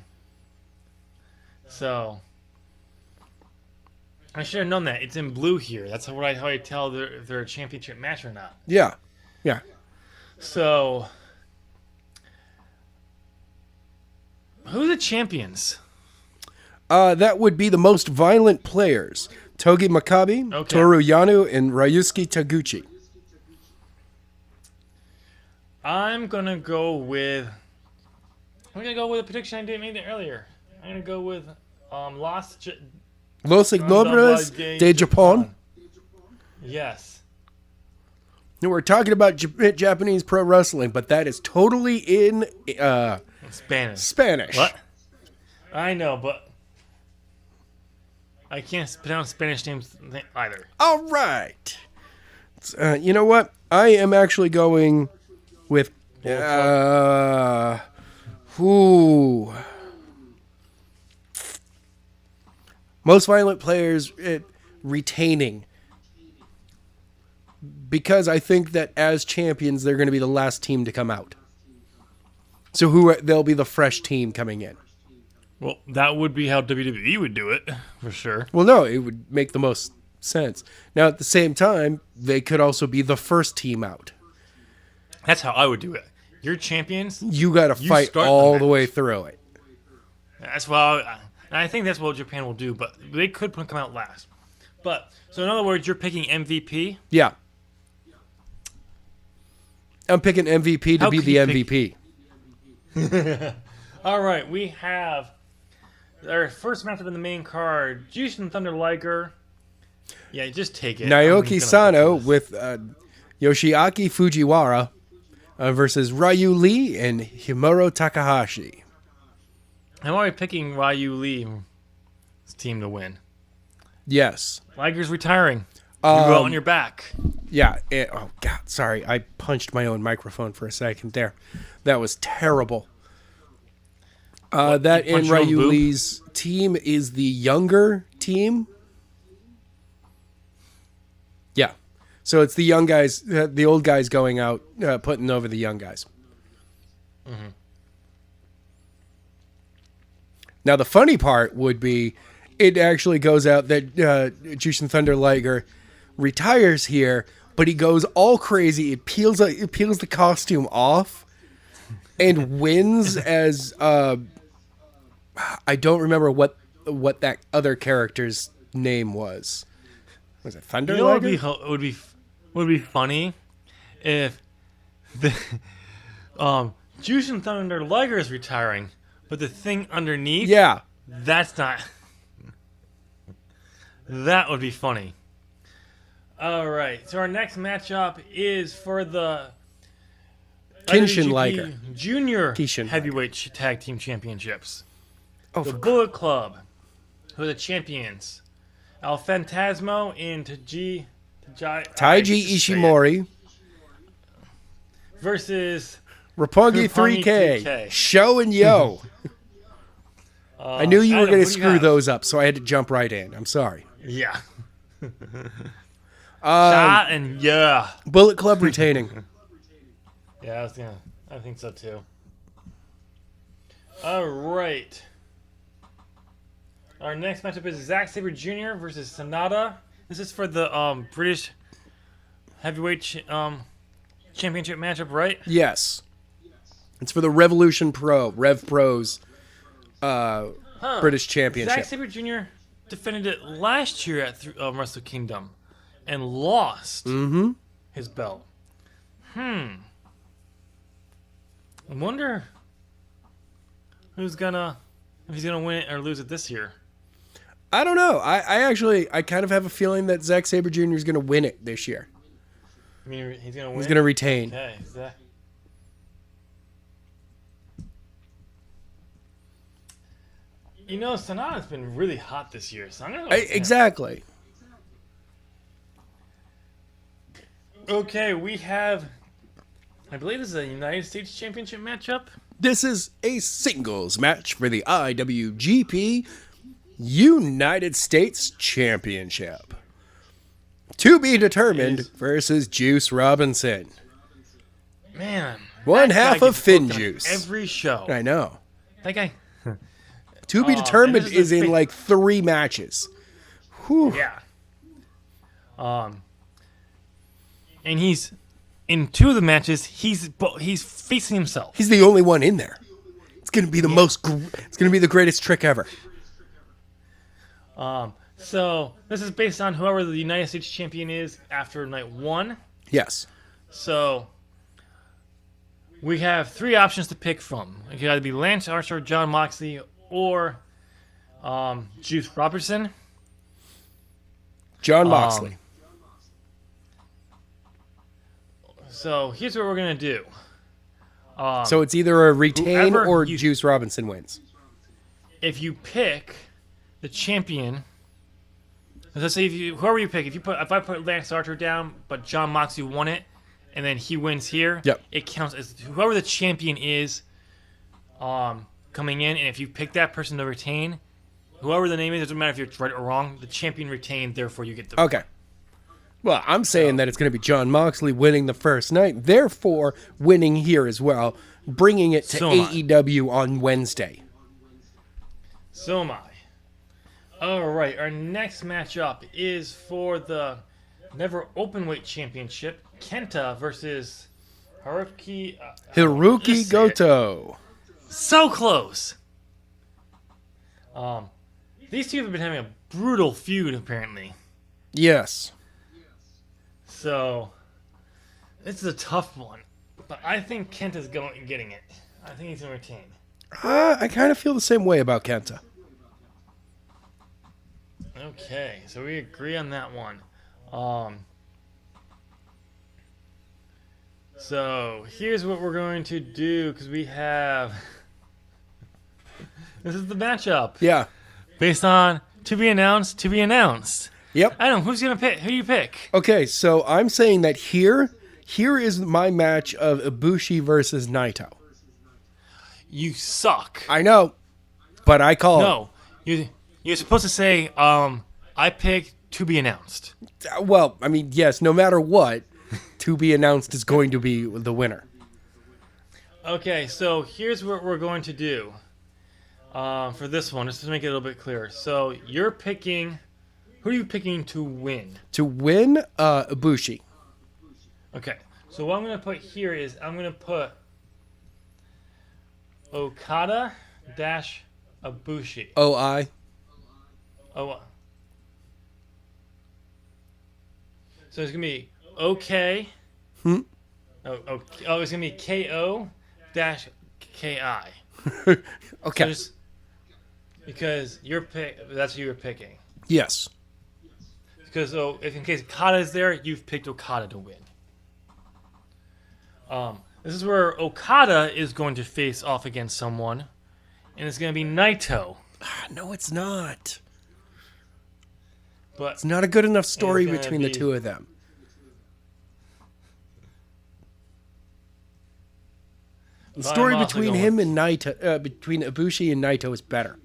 So I should have known that. It's in blue here. That's how I tell if they're a championship match or not. Yeah. Yeah. So who are the champions? That would be the most violent players. Togi Makabe, Okay. Toru Yano, and Ryusuke Taguchi. I'm gonna go with a prediction I didn't make it earlier. I'm gonna go with Los Ignobles de Japón. Yes. No, we're talking about Japanese pro wrestling, but that is totally in Spanish. Spanish. What? I know, but I can't pronounce Spanish names either. All right. You know what? I am actually going with. Most violent players retaining. Because I think that as champions, they're going to be the last team to come out. So they'll be the fresh team coming in. Well, that would be how WWE would do it, for sure. Well, no, it would make the most sense. Now, at the same time, they could also be the first team out. That's how I would do it. You're champions. You got to fight start all the the way through it. That's why I think that's what Japan will do, but they could come out last. But so in other words, you're picking MVP. Yeah. I'm picking MVP to How be could the you MVP. All right, we have our first matchup in the main card: Jushin Thunder Liger. Yeah, just take it. Naoki Sano with Yoshiaki Fujiwara versus Ryu Lee and Himuro Takahashi. I'm already picking Ryu Lee's team to win. Yes. Liger's retiring. You go out on your back. Yeah. Oh, God. Sorry. I punched my own microphone for a second there. That was terrible. That you and punched your own Ryu boob? Lee's team is the younger team. Yeah. So it's the young guys, the old guys going out, putting over the young guys. Mm-hmm. Now, the funny part would be it actually goes out that Jushin Thunder Liger retires here, but he goes all crazy. It peels the costume off and wins as I don't remember what that other character's name was. Was it Thunder You know Liger? what would be funny if the Jushin Thunder Liger is retiring, but the thing underneath, Yeah. that's not. That would be funny. All right. So our next matchup is for the Kenshin IWGP Liger. Junior Kishin Heavyweight Tag Team Championships. Oh, The Bullet Club, who are the champions. El Phantasmo and Taiji Ishimori versus Roppongi Roppongi 3K. 3K. Show and Yo. I knew you were Adam, going who to do you screw have? those up, so I had to jump right in. I'm sorry. Yeah. Shot and yeah. Bullet Club retaining. Yeah, I think so too. All right. Our next matchup is Zack Sabre Jr. versus Sonata. This is for the British Heavyweight Championship matchup, right? Yes. It's for the Revolution Rev Pro's British Championship. Zack Sabre Jr. defended it last year at Wrestle Kingdom and lost his belt. I wonder if he's gonna win it or lose it this year. I don't know. I kind of have a feeling that Zack Sabre Jr. is going to win it this year. I mean, he's gonna win. He's going to retain. Okay, Zack. You know, Sonata's been really hot this year, so I'm gonna go with him. Exactly. Okay, we have. I believe this is a United States Championship matchup. This is a singles match for the IWGP United States Championship. To be determined versus Juice Robinson. Man, One that half guy of gets Finn booked on Juice. every show. I know. That guy. To be and determined this is a in big- like 3 matches. Whew. Yeah. And he's in 2 of the matches. He's facing himself. He's the only one in there. It's gonna be it's gonna be the greatest trick ever. So this is based on whoever the United States champion is after night 1. Yes. So we have 3 options to pick from. It could either be Lance Archer, John Moxley, or Juice Robertson. John Moxley. So here's what we're gonna do. So it's either a retain whoever or you- Juice Robinson wins. If you pick the champion, let's say whoever you pick, if I put Lance Archer down, but John Moxley won it, and then he wins here, Yep. it counts as whoever the champion is coming in, and if you pick that person to retain, whoever the name is, it doesn't matter if you're right or wrong, the champion retained, therefore you get the Okay. Well, I'm saying that it's going to be John Moxley winning the first night, therefore winning here as well, bringing it to So am I. AEW on Wednesday. So am I. Alright, our next matchup is for the Never Openweight Championship. Kenta versus Haruki Hiroki Just say it. Goto. So close. These two have been having a brutal feud apparently. Yes. So this is a tough one. But I think Kenta's getting it. I think he's gonna retain. I kind of feel the same way about Kenta. Okay, so we agree on that one. So here's what we're going to do because we have. This is the matchup Yeah. based on to be announced. To be announced. Yep. Adam, who's gonna pick? Who do you pick? Okay, so I'm saying that here is my match of Ibushi versus Naito. You suck. I know, but I call No, you're supposed to say I pick to be announced. it. Well, I mean, yes, no matter what, to be announced is going to be the winner. Okay, so here's what we're going to do for this one, just to make it a little bit clearer. So you're picking. Who are you picking to win? To win, Ibushi. Okay, so what I'm going to put here is I'm going to put Okada dash Ibushi. OI. Oh, so it's going to be OK. Oh, it's going to be KO dash KI. Okay. So just, because you're that's who you're picking. Yes. because if in case Okada is there, you've picked Okada to win. This is where Okada is going to face off against someone, and it's going to be Naito. No, it's not. But It's not a good enough story between the two of them. The story between him and Naito, between Ibushi and Naito, is better.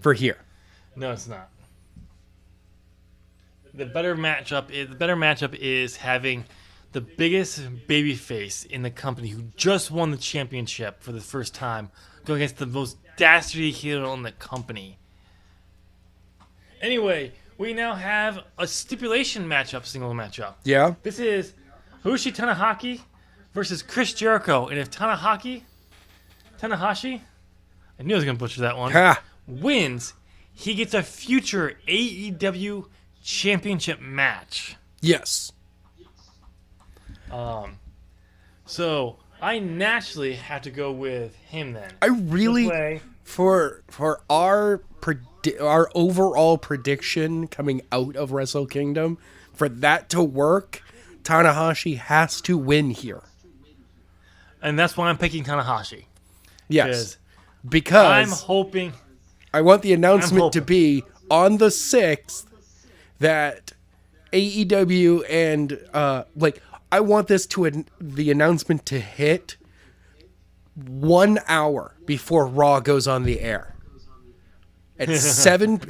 For here. No, it's not. The better matchup is having the biggest babyface in the company who just won the championship for the first time go against the most dastardly heel in the company. Anyway, we now have a stipulation matchup, single matchup. Yeah? This is Hiroshi Tanahashi versus Chris Jericho. And if Tanahashi, I knew I was going to butcher that one, wins, he gets a future AEW championship match. Yes. So I naturally have to go with him then. I really, for our overall prediction coming out of Wrestle Kingdom, for that to work, Tanahashi has to win here. And that's why I'm picking Tanahashi. Yes. Because I'm hoping... I want the announcement to be on the 6th that AEW and, I want this the announcement to hit 1 hour before Raw goes on the air. At 7,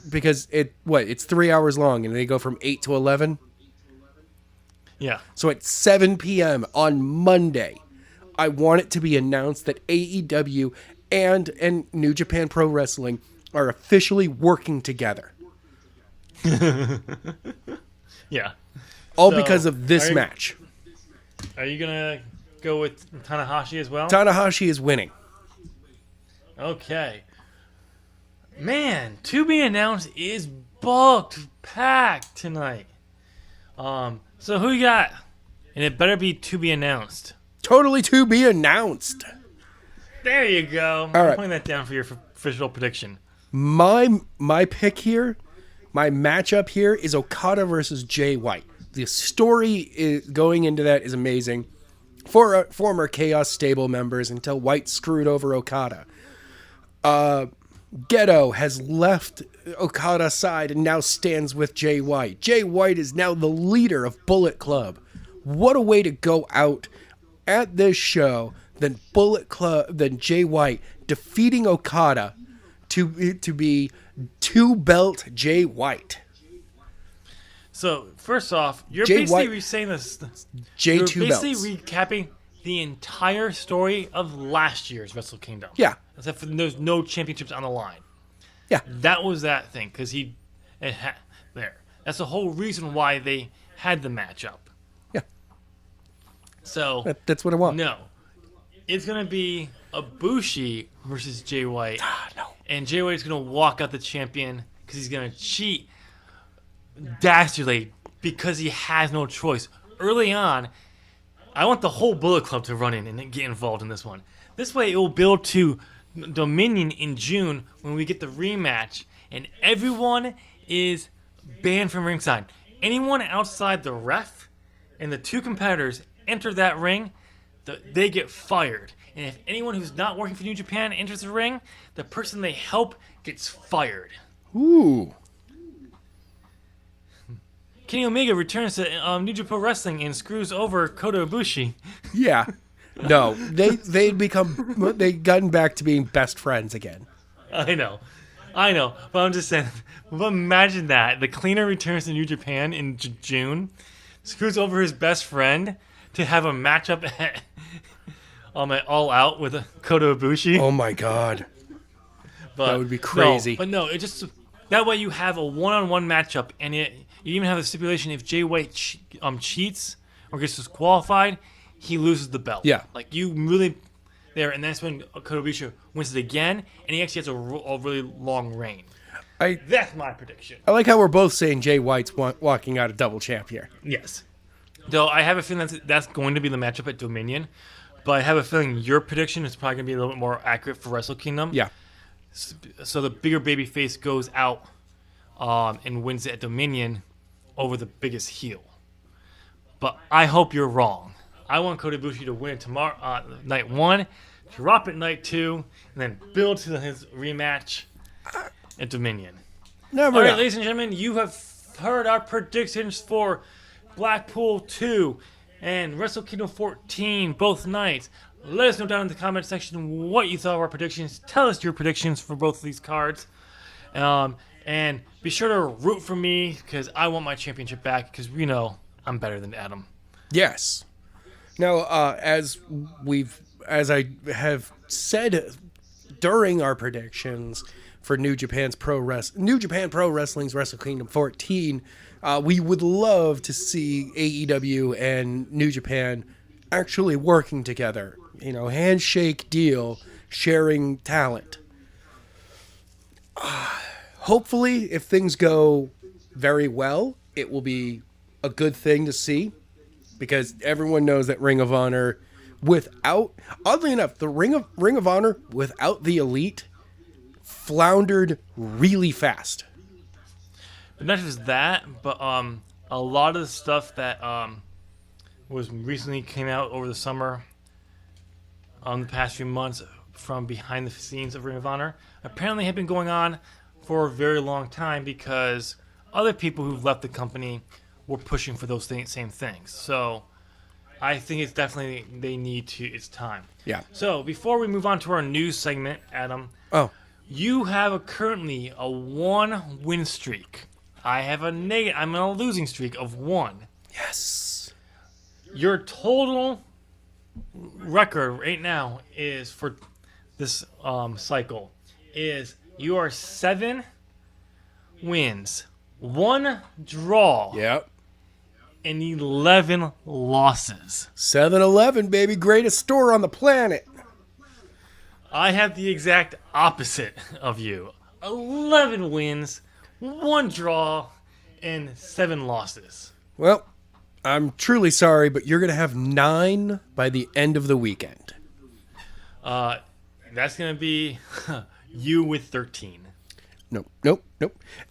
because it's 3 hours long and they go from 8 to 11? Yeah. So at 7 p.m. on Monday, I want it to be announced that AEW and New Japan Pro Wrestling are officially working together. Yeah. All because of this match. Are you going to go with Tanahashi as well? Tanahashi is winning. Okay. Man, to be announced is booked, packed tonight. So who you got? And it better be to be announced. Totally to be announced. There you go. All right. I'm putting that down for your official prediction. My pick here, my matchup here is Okada versus Jay White. The story going into that is amazing. For former Chaos stable members until White screwed over Okada. Gedo has left Okada's side and now stands with Jay White. Jay White is now the leader of Bullet Club. What a way to go out at this show than Jay White defeating Okada to be two-belt Jay White. So, first off, you're Jay basically White, saying this. You're basically recapping the entire story of last year's Wrestle Kingdom. Yeah. Except for there's no championships on the line. Yeah. That was that thing, because there. That's the whole reason why they had the matchup. Yeah. So. That's what I want. No. It's going to be Ibushi versus Jay White. No. And Jay White's going to walk out the champion because he's going to cheat dastardly because he has no choice. Early on, I want the whole Bullet Club to run in and get involved in this one. This way it will build to Dominion in June when we get the rematch and everyone is banned from ringside. Anyone outside the ref and the two competitors enter that ring, they get fired. And if anyone who's not working for New Japan enters the ring, the person they help gets fired. Ooh. Kenny Omega returns to New Japan Pro Wrestling and screws over Kota Ibushi. Yeah. No, they'd gotten back to being best friends again. I know, but I'm just saying. But imagine that the cleaner returns to New Japan in June, screws over his best friend to have a matchup at All Out with Kota Ibushi. Oh my God, that would be crazy. No, it just that way you have a one-on-one matchup, and you even have a stipulation if Jay White cheats or gets disqualified, he loses the belt. Yeah. Like, you really there, and that's when Kota Ibushi wins it again, and he actually has a really long reign. That's my prediction. I like how we're both saying Jay White's walking out a double champ here. Yes. Though I have a feeling that's going to be the matchup at Dominion, but I have a feeling your prediction is probably going to be a little bit more accurate for Wrestle Kingdom. Yeah. So the bigger babyface goes out and wins it at Dominion over the biggest heel. But I hope you're wrong. I want Kota Ibushi to win tomorrow, night 1, drop it night 2, and then build to his rematch at Dominion. Never All right, know. ladies and gentlemen, you have heard our predictions for Blackpool 2 and Wrestle Kingdom 14 both nights. Let us know down in the comment section what you thought of our predictions. Tell us your predictions for both of these cards. And be sure to root for me because I want my championship back because we know I'm better than Adam. Yes. Now, as I have said during our predictions for New Japan Pro Wrestling's Wrestle Kingdom 14, we would love to see AEW and New Japan actually working together. You know, handshake deal, sharing talent. Hopefully, if things go very well, it will be a good thing to see. Because everyone knows that Ring of Honor, oddly enough, the Ring of Honor without the Elite floundered really fast. But not just that, but a lot of the stuff that was recently came out over the summer, the past few months from behind the scenes of Ring of Honor, apparently had been going on for a very long time because other people who've left the company were pushing for those same things. So I think it's definitely it's time. Yeah. So before we move on to our news segment, Adam, you have currently a 1-win streak. I have I'm on a losing streak of 1. Yes. Your total record right now is for this cycle is you are 7 wins, 1 draw. Yep. And 11 losses. 7-Eleven, baby, greatest store on the planet. I have the exact opposite of you. 11 wins, 1 draw, and 7 losses. Well, I'm truly sorry, but you're going to have 9 by the end of the weekend. That's going to be you with 13. Nope.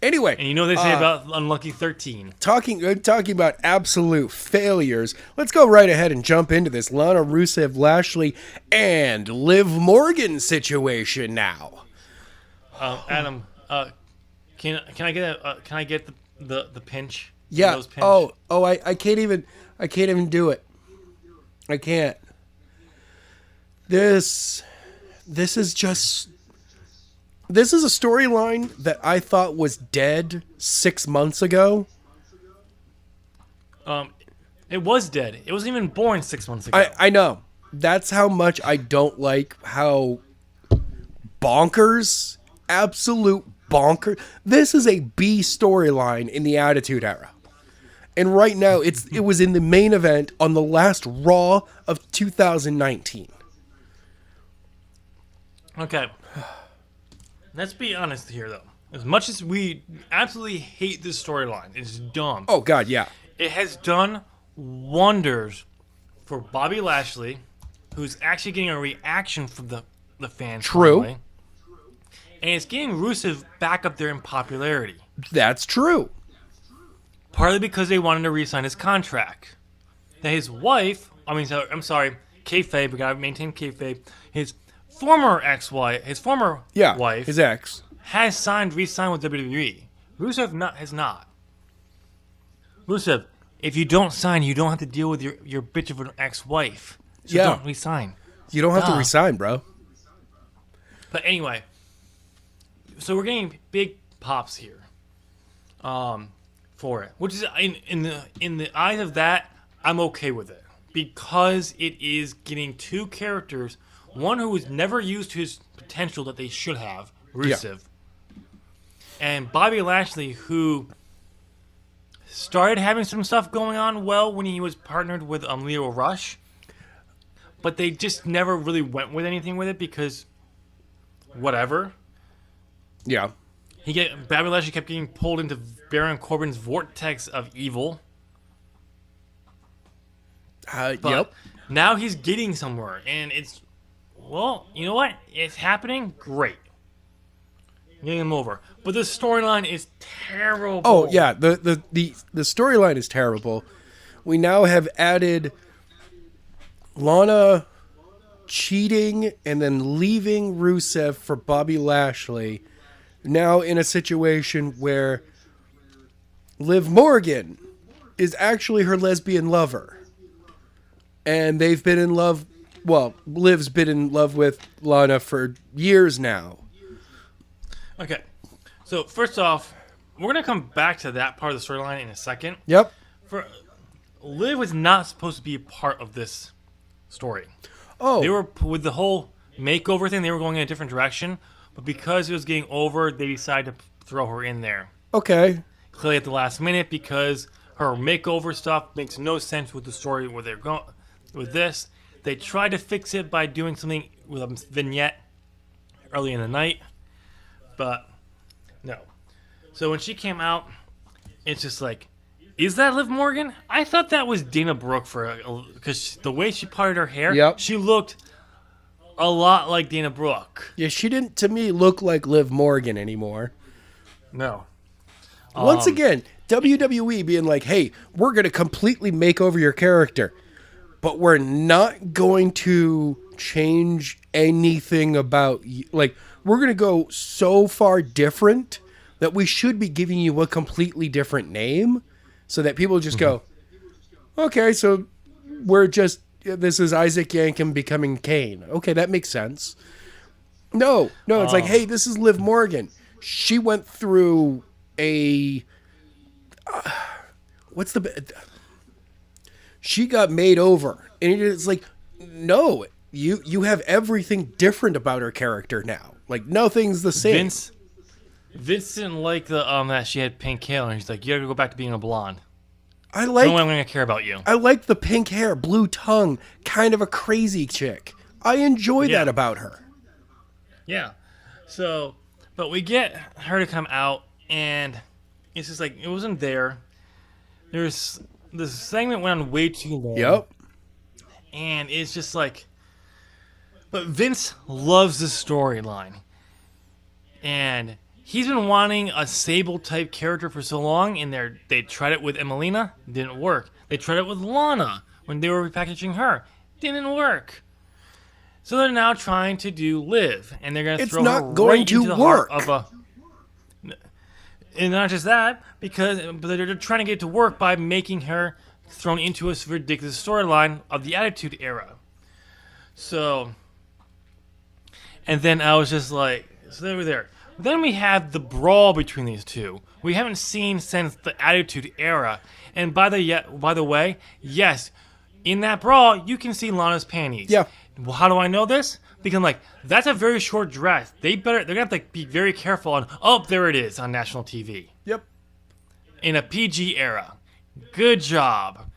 Anyway. And you know what they say about unlucky 13. Talking about absolute failures, let's go right ahead and jump into this Lana Rusev Lashley and Liv Morgan situation now. Adam, can I get the pinch? Yeah. Pinch? I can't even do it. I can't. This is a storyline that I thought was dead 6 months ago. It was dead. It wasn't even born 6 months ago. I know. That's how much I don't like how bonkers, absolute bonkers. This is a B storyline in the Attitude Era. And right now, it was in the main event on the last Raw of 2019. Okay. Let's be honest here, though. As much as we absolutely hate this storyline, it's dumb. Oh, God, yeah. It has done wonders for Bobby Lashley, who's actually getting a reaction from the fans. True. Finally. And it's getting Rusev back up there in popularity. That's true. Partly because they wanted to re-sign his contract. That his wife, kayfabe, we gotta maintain kayfabe, his former ex-wife, wife, his ex, has re-signed with WWE. Rusev has not. Rusev, if you don't sign, you don't have to deal with your bitch of an ex-wife. So don't re-sign. You don't have to resign, bro. But anyway, so we're getting big pops here, for it, which is in the eyes of that, I'm okay with it because it is getting 2 characters. One who was never used to his potential that they should have, Rusev. Yeah. And Bobby Lashley, who started having some stuff going on well when he was partnered with Leo Rush. But they just never really went with anything with it because whatever. Yeah. Bobby Lashley kept getting pulled into Baron Corbin's vortex of evil. Yep. Now he's getting somewhere, and it's... Well, you know what? It's happening. Great. getting him over. But the storyline is terrible. Oh yeah, the storyline is terrible. We now have added Lana cheating and then leaving Rusev for Bobby Lashley. Now in a situation where Liv Morgan is actually her lesbian lover. And they've been in love, well, Liv's been in love with Lana for years now. Okay, so first off, we're going to come back to that part of the storyline in a second. Yep. Liv was not supposed to be a part of this story. Oh. They were, with the whole makeover thing, they were going in a different direction. But because it was getting over, they decided to throw her in there. Okay. Clearly at the last minute, because her makeover stuff makes no sense with the story where they're going with this. They tried to fix it by doing something with a vignette early in the night, but no. So when she came out, it's just like, is that Liv Morgan? I thought that was Dana Brooke because the way she parted her hair, yep. She looked a lot like Dana Brooke. Yeah, she didn't to me look like Liv Morgan anymore. No. Once again, WWE being like, hey, we're going to completely make over your character, but we're not going to change anything about you. Like, we're going to go so far different that we should be giving you a completely different name so that people just go, okay, so this is Isaac Yankem becoming Kane. Okay, that makes sense. No, it's like, hey, this is Liv Morgan. She went through she got made over, and it's like, no, you have everything different about her character now. Like, nothing's the same. Vince didn't like that she had pink hair, and he's like, you gotta go back to being a blonde. No one I'm gonna care about you. I like the pink hair, blue tongue, kind of a crazy chick. I enjoy that about her. Yeah. So, but we get her to come out, and it's just like, it wasn't there. This segment went on way too long. Yep. And it's just like, but Vince loves the storyline. And he's been wanting a Sable-type character for so long, and they tried it with Emelina, didn't work. They tried it with Lana when they were repackaging her, didn't work. So they're now trying to do Liv, and they're going to throw her right into the heart of a... And not just that, but they're trying to get it to work by making her thrown into a ridiculous storyline of the Attitude Era. So, and then I was just like, so they were there. Then we have the brawl between these two. We haven't seen since the Attitude Era. And by the way, yes, in that brawl, you can see Lana's panties. Yeah. Well, how do I know this? Because I'm like, that's a very short dress. They're gonna have to be very careful on. Oh, there it is on national TV. Yep. In a PG era. Good job.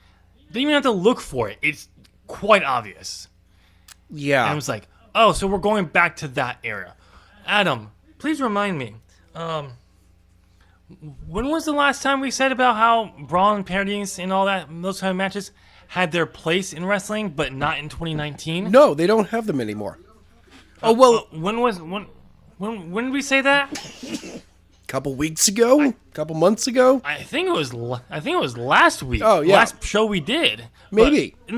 They even have to look for it. It's quite obvious. Yeah. And I was like, oh, so we're going back to that era. Adam, please remind me. When was the last time we said about how brawl and panties and all that, those kind of matches, had their place in wrestling, but not in 2019? No, they don't have them anymore. Oh well, when did we say that? Couple weeks ago, couple months ago. I think it was last week. Oh yeah, last show we did. Maybe it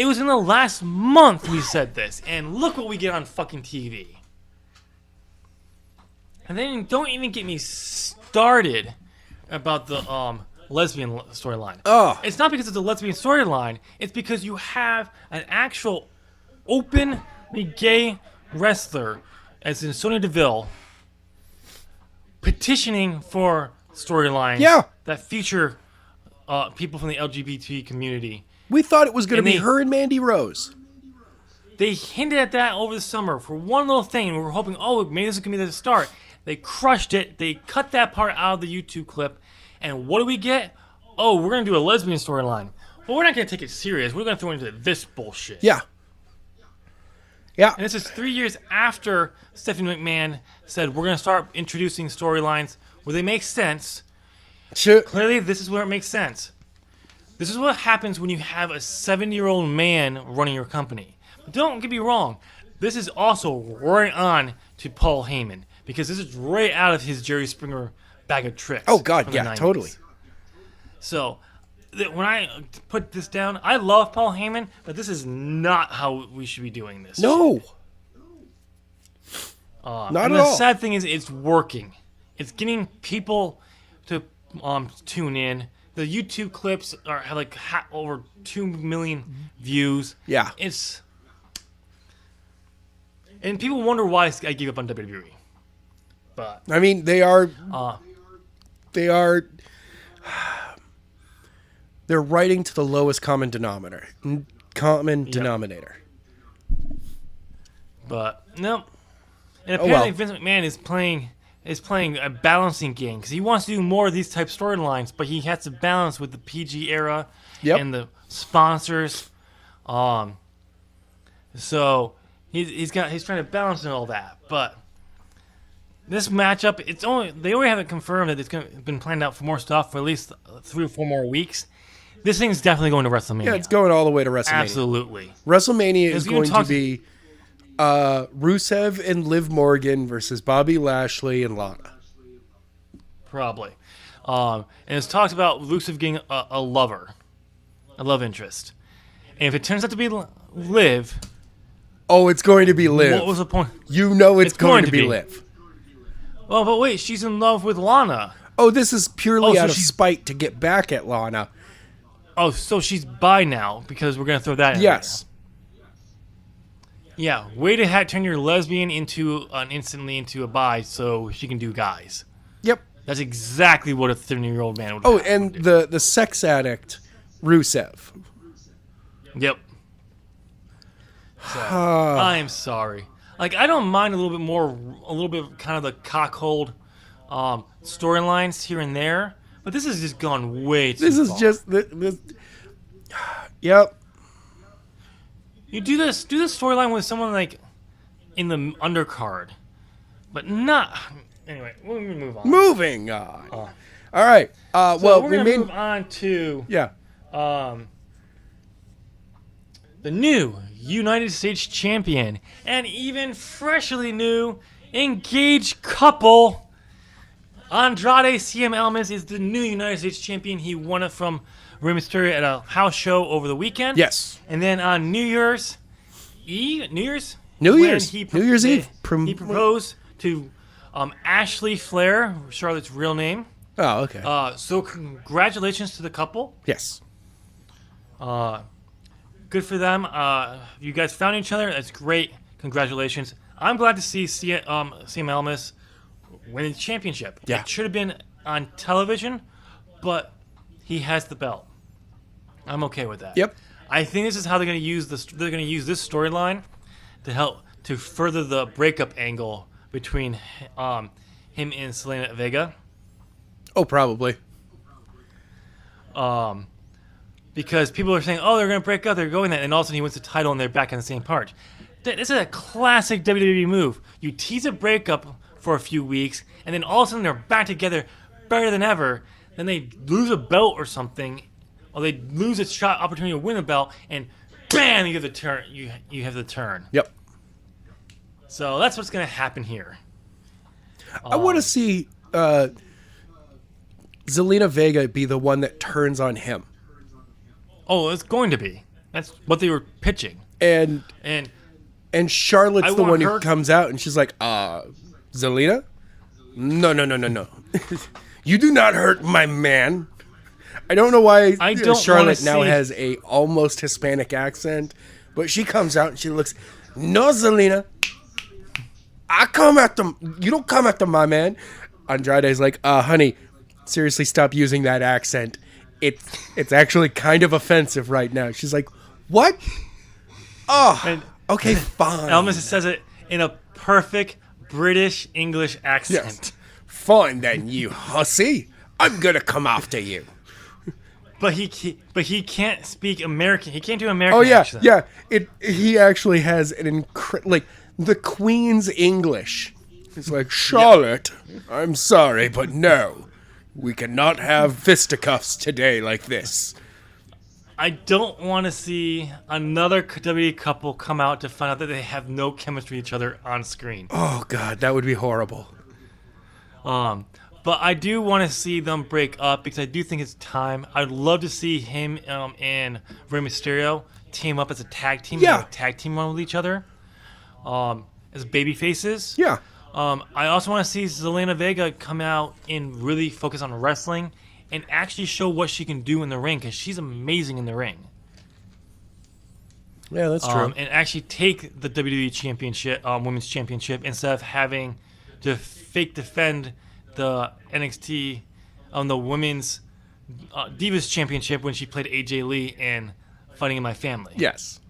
was in the last month we said this, and look what we get on fucking TV. And then don't even get me started about the lesbian storyline. Oh, it's not because it's a lesbian storyline. It's because you have an actual openly gay wrestler, as in Sonya Deville, petitioning for storylines that feature people from the LGBT community. We thought it was going to be her and Mandy Rose. They hinted at that over the summer for one little thing, and we were hoping, oh, maybe this is going to be the start. They crushed it. They cut that part out of the YouTube clip, and what do we get? Oh, we're going to do a lesbian storyline. Well, we're not going to take it serious. We're going to throw into this bullshit. Yeah. Yeah. And this is 3 years after Stephanie McMahon said we're going to start introducing storylines where they make sense. Sure. Clearly, this is where it makes sense. This is what happens when you have a 70-year-old man running your company. But don't get me wrong. This is also right on to Paul Heyman. because this is right out of his Jerry Springer bag of tricks. Oh, God, from the yeah, 90s. totally. So, when I put this down, I love Paul Heyman, but this is not how we should be doing this. No. Not at The all. sad thing is, it's working. It's getting people to tune in. The YouTube clips have like over 2 million views. Yeah. And people wonder why I gave up on WWE. But I mean, they are they're writing to the lowest common denominator. Denominator. But no. And apparently well. Vince McMahon is playing a balancing game because he wants to do more of these type storylines, but he has to balance with the PG era and the sponsors. So he's trying to balance and all that. But this matchup, they already haven't confirmed that it's been planned out for more stuff for at least 3 or 4 more weeks. This thing's definitely going to WrestleMania. Yeah, it's going all the way to WrestleMania. Absolutely. WrestleMania is going to be Rusev and Liv Morgan versus Bobby Lashley and Lana. Probably. And it's talked about Rusev getting a love interest. And if it turns out to be Liv... Oh, it's going to be Liv. What was the point? You know it's going to be Liv. Oh, but wait, she's in love with Lana. Oh, this is purely out of spite to get back at Lana. Oh, so she's bi now because we're going to throw that in Yes. there. Yeah, way to turn your lesbian instantly into a bi so she can do guys. Yep. That's exactly what a 30-year-old man would do. Oh, and the sex addict, Rusev. Yep. So, I'm sorry. Like, I don't mind a little bit kind of the cockhold storylines here and there, but this has just gone way too far. This is just this. Yep. You do this storyline with someone like in the undercard, but not. Anyway, we'll move on. Moving on. All right. So we're gonna move on to the new United States champion and even freshly new engaged couple. Andrade Cien Almas is the new United States champion. He won it from Rey Mysterio at a house show over the weekend. Yes. And then on New Year's Eve, he proposed to Ashley Flair, Charlotte's real name. Oh, okay. So congratulations to the couple. Yes. Good for them. You guys found each other. That's great. Congratulations. I'm glad to see Cien Almas win the championship. Yeah. It should have been on television, but he has the belt. I'm okay with that. Yep. I think this is how they're going to use this. They're going to use this storyline to help to further the breakup angle between him and Selena Vega. Oh, probably. Because people are saying, oh, they're going to break up, they're going that, and all of a sudden he wins the title and they're back on the same part. This is a classic WWE move. You tease a breakup for a few weeks, and then all of a sudden they're back together better than ever. Then they lose a belt or something, or they lose a opportunity to win a belt, and bam, you have the turn. You have the turn. Yep. So that's what's going to happen here. I want to see Zelina Vega be the one that turns on him. Oh, it's going to be. That's what they were pitching. And Charlotte's the one who comes out and she's like, Zelina? No. You do not hurt my man. I don't know why Charlotte now has a almost Hispanic accent, but she comes out and she looks, no, Zelina. You don't come after my man. Andrade's like, honey, seriously, stop using that accent. It's actually kind of offensive right now. She's like, what? Oh, okay, fine. Almas says it in a perfect British English accent. Yes. Fine then, you hussy. I'm gonna come after you. But he can't speak American. He can't do American accent. Yeah. He actually has like the Queen's English. It's like, Charlotte, I'm sorry, but no. We cannot have fisticuffs today like this. I don't want to see another WWE couple come out to find out that they have no chemistry with each other on screen. Oh, God, that would be horrible. But I do want to see them break up because I do think it's time. I'd love to see him and Rey Mysterio team up as a tag team. Yeah. Tag team one with each other. As baby faces. Yeah. I also want to see Zelina Vega come out and really focus on wrestling and actually show what she can do in the ring because she's amazing in the ring. Yeah, that's true. And actually take the WWE Championship, Women's Championship, instead of having to fake defend the NXT on the Women's Divas Championship when she played AJ Lee in Fighting in My Family. Yes.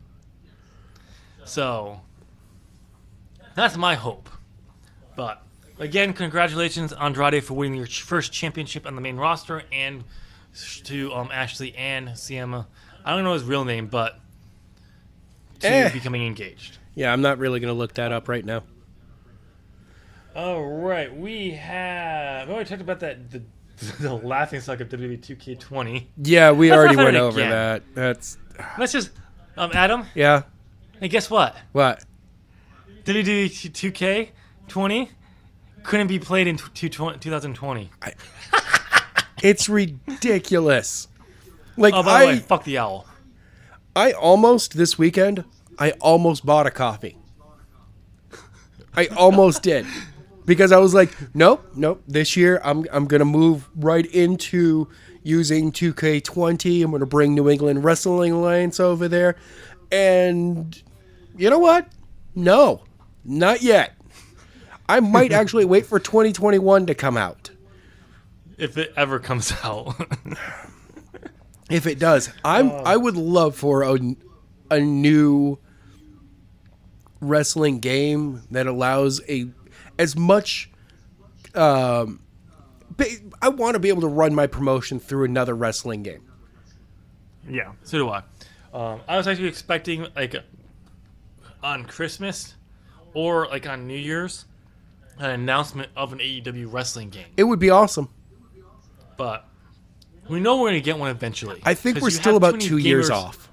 So that's my hope. But again, congratulations, Andrade, for winning your first championship on the main roster, and to Ashley and Sienna. I don't know his real name, but to becoming engaged. Yeah, I'm not really going to look that up right now. All right, we already talked about that the laughing stock of WWE 2K20. Yeah, we Let's already not went fight it over again. that. That's Let's just Adam. yeah. Hey, guess what? What? WWE 2K20 couldn't be played in 2020. It's ridiculous. Like Oh, by the way, fuck the owl. I almost this weekend. I almost bought a copy. I almost did. Because I was like, nope. This year, I'm going to move right into using 2K20. I'm going to bring New England Wrestling Alliance over there. And you know what? No, not yet. I might actually wait for 2021 to come out. If it ever comes out. If it does, I would love for a new wrestling game that allows as much. I want to be able to run my promotion through another wrestling game. Yeah, so do I. I was actually expecting like on Christmas or like on New Year's an announcement of an AEW wrestling game. It would be awesome. But we know we're going to get one eventually. I think we're still about 2 years off.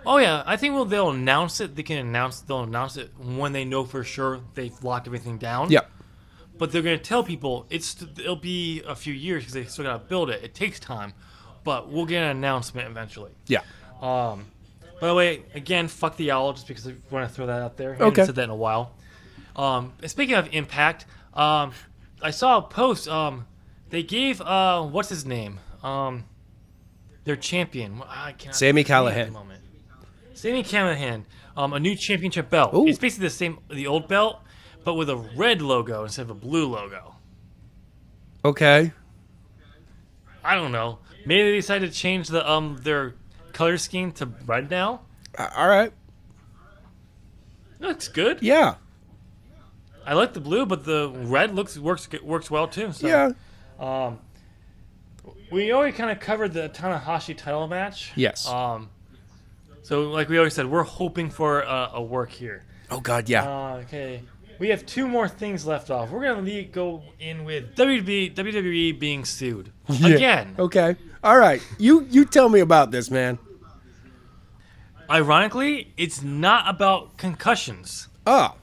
Oh yeah, I think they'll announce it. They'll announce it when they know for sure they've locked everything down. Yeah. But they're going to tell people it'll be a few years because they still got to build it. It takes time, but we'll get an announcement eventually. Yeah. By the way, again, fuck the owl, just because I want to throw that out there. I Okay. haven't said that in a while. Speaking of Impact, I saw a post. They gave what's his name? Their champion. I cannot Sami think at the Callihan. moment. Sami Callihan. A new championship belt. Ooh. It's basically the old belt, but with a red logo instead of a blue logo. Okay. I don't know. Maybe they decided to change their color scheme to red now. All right. Looks good. Yeah. I like the blue, but the red works well too. So. Yeah. We already kind of covered the Tanahashi title match. Yes. So like we always said, we're hoping for a work here. Oh God. Yeah. Okay. We have two more things left off. We're gonna go in with WWE being sued again. Okay. All right. You tell me about this, man. Ironically, it's not about concussions. Oh.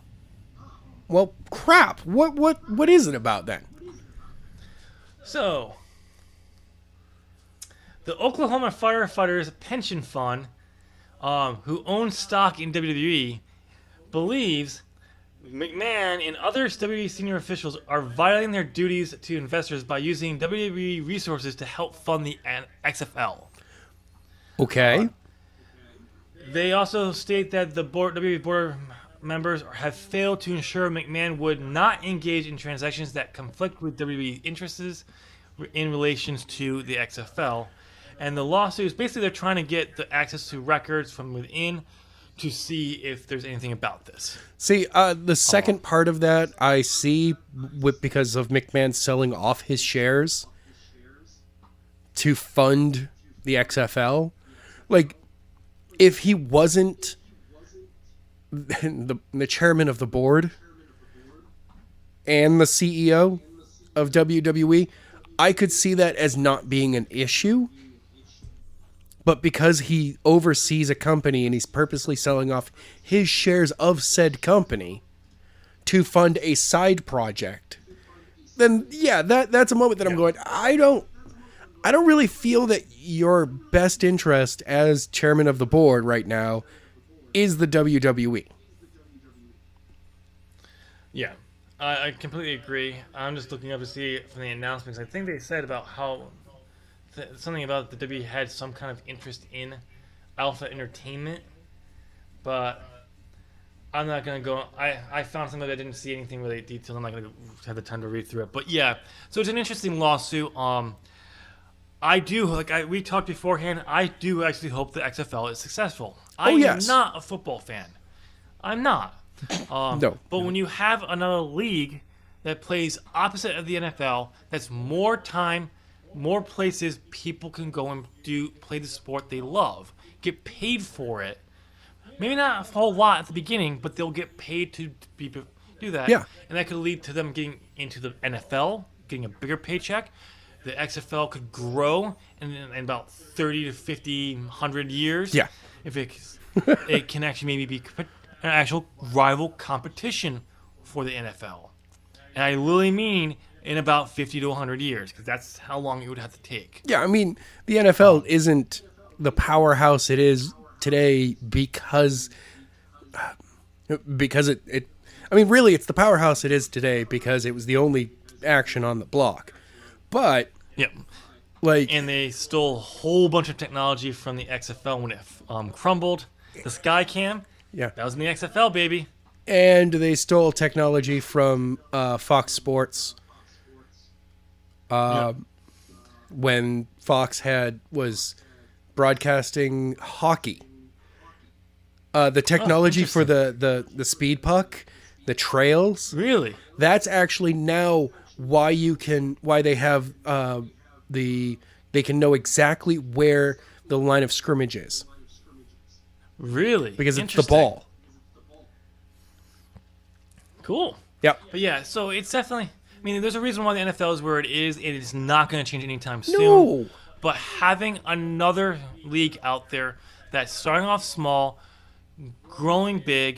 Well, crap. What is it about then? So, the Oklahoma Firefighters Pension Fund, who owns stock in WWE, believes McMahon and other WWE senior officials are violating their duties to investors by using WWE resources to help fund the XFL. Okay. They also state that the WWE board members have failed to ensure McMahon would not engage in transactions that conflict with WWE interests in relations to the XFL. And the lawsuit is basically they're trying to get the access to records from within to see if there's anything about this. See, the second part of that I see because of McMahon selling off his shares to fund the XFL. Like, if he wasn't the chairman of the board and the CEO of WWE, I could see that as not being an issue. But because he oversees a company and he's purposely selling off his shares of said company to fund a side project, then yeah, that's a moment that I'm going, I don't really feel that your best interest as chairman of the board right now is the WWE. Yeah, I completely agree. I'm just looking up to see from the announcements. I think they said about how something about the WWE had some kind of interest in Alpha Entertainment, but I'm not gonna go. I found something that I didn't see anything really detailed. I'm not gonna have the time to read through it. But yeah, so it's an interesting lawsuit. I do we talked beforehand. I do actually hope the XFL is successful. I'm not a football fan. I'm not. No. But when you have another league that plays opposite of the NFL, that's more time, more places people can go and play the sport they love, get paid for it. Maybe not a whole lot at the beginning, but they'll get paid to do that. Yeah. And that could lead to them getting into the NFL, getting a bigger paycheck. The XFL could grow in about 30 to 50, 100 years. Yeah. If it can actually maybe be an actual rival competition for the NFL. And I really mean in about 50 to 100 years, because that's how long it would have to take. Yeah, I mean, the NFL isn't the powerhouse it is today because it I mean, really, it's the powerhouse it is today because it was the only action on the block. But Yep. And they stole a whole bunch of technology from the XFL when it crumbled. The Skycam, yeah, that was in the XFL, baby. And they stole technology from Fox Sports when Fox was broadcasting hockey. The technology for the speed puck, the trails. Really? That's actually now why they have they can know exactly where the line of scrimmage is. Really? Because it's the ball. Cool. Yep. But yeah, so it's definitely, I mean, there's a reason why the NFL is where it is. It is not going to change anytime soon. No. But having another league out there that's starting off small, growing bigger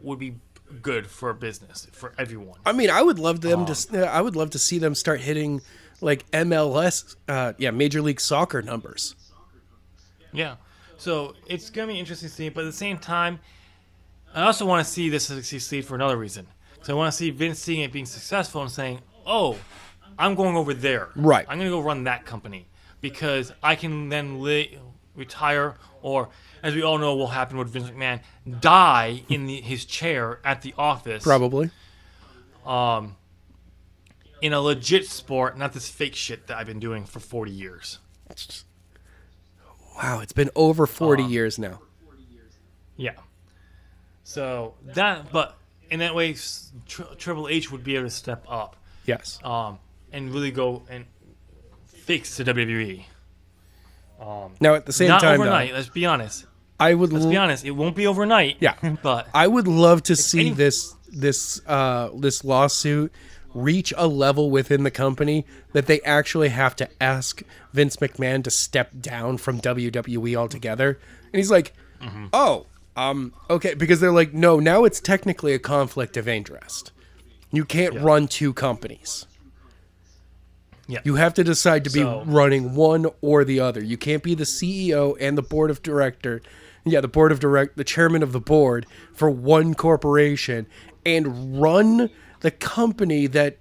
would be good for a business, for everyone. I mean, I would love I would love to see them start hitting like MLS, Major League Soccer numbers. Yeah. So it's going to be interesting to see, but at the same time, I also want to see this succeed for another reason. Because I want to see Vince seeing it being successful and saying, oh, I'm going over there. Right. I'm going to go run that company. Because I can then retire, or, as we all know will happen with Vince McMahon, die in his chair at the office. Probably. In a legit sport, not this fake shit that I've been doing for 40 years. Wow, it's been over 40 years now. Yeah. So but in that way, Triple H would be able to step up. Yes. And really go and fix the WWE. Now at the same not time, overnight. though, Let's be honest. Let's be honest. It won't be overnight. Yeah. But I would love to see this lawsuit reach a level within the company that they actually have to ask Vince McMahon to step down from WWE altogether. And he's like, okay, because they're like, no, now it's technically a conflict of interest. You can't run two companies. Yeah. You have to decide to be running one or the other. You can't be the CEO and the board of director. Yeah, the chairman of the board for one corporation and run the company that.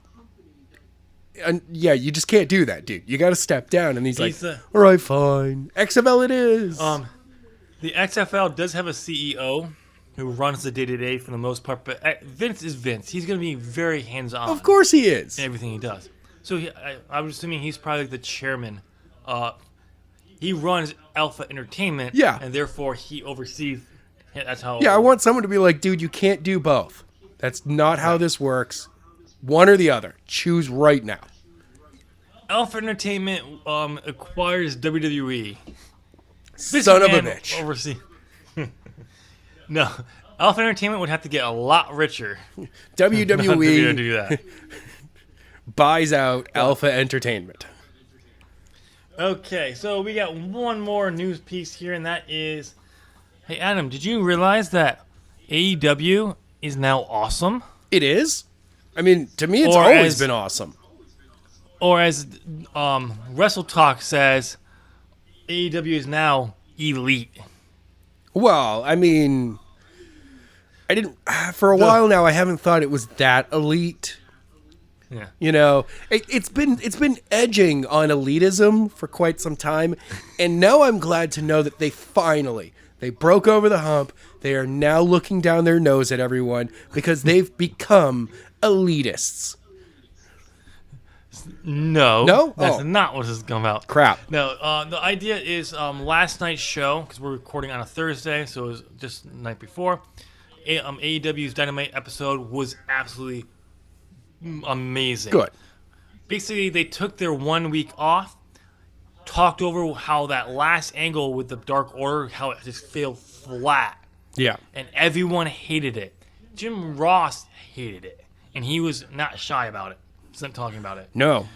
And you just can't do that, dude. You got to step down. And he's like, all right, fine. XFL it is. The XFL does have a CEO who runs the day-to-day for the most part, but Vince is Vince. He's going to be very hands-on. Of course he is. In everything he does. So I was assuming he's probably the chairman. He runs Alpha Entertainment, and therefore he oversees. That's how. Yeah, I want someone to be like, dude, you can't do both. That's not how this works. One or the other. Choose right now. Alpha Entertainment acquires WWE. Son of a bitch. No, Alpha Entertainment would have to get a lot richer. WWE to do that. Buys out Alpha Entertainment. Okay, so we got one more news piece here, and that is, hey Adam, did you realize that AEW is now awesome? It is? I mean, to me, it's always been awesome. Or as Wrestle Talk says, AEW is now elite. Well, I mean, I didn't for a while now. I haven't thought it was that elite. Yeah. You know, it's been edging on elitism for quite some time, and now I'm glad to know that they broke over the hump. They are now looking down their nose at everyone because they've become elitists. No, that's not what this is going about. Crap. No, the idea is last night's show, because we're recording on a Thursday, so it was just the night before. AEW's Dynamite episode was absolutely amazing. Good. Basically, they took their 1 week off, talked over how that last angle with the Dark Order, how it just failed flat. Yeah. And everyone hated it. Jim Ross hated it, and he was not shy about it. Wasn't talking about it. No.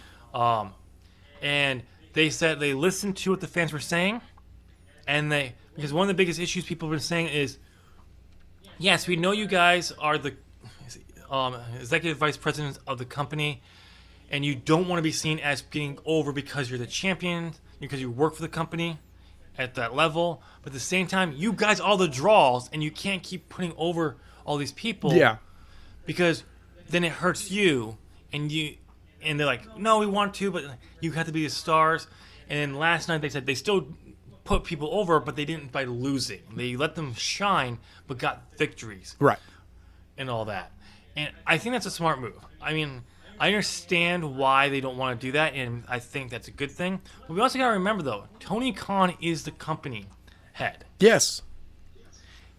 And they said they listened to what the fans were saying, and because one of the biggest issues people have been saying is, yes, we know you guys are the executive vice presidents of the company, and you don't want to be seen as getting over because you're the champion, because you work for the company at that level. But at the same time, you guys are the draws, and you can't keep putting over all these people. Yeah. Because then it hurts you, and they're like, no, we want to, but you have to be the stars. And then last night they said they still put people over, but they didn't by losing. They let them shine, but got victories. Right. And all that. And I think that's a smart move. I mean, I understand why they don't want to do that, and I think that's a good thing. But we also got to remember, though, Tony Khan is the company head. Yes.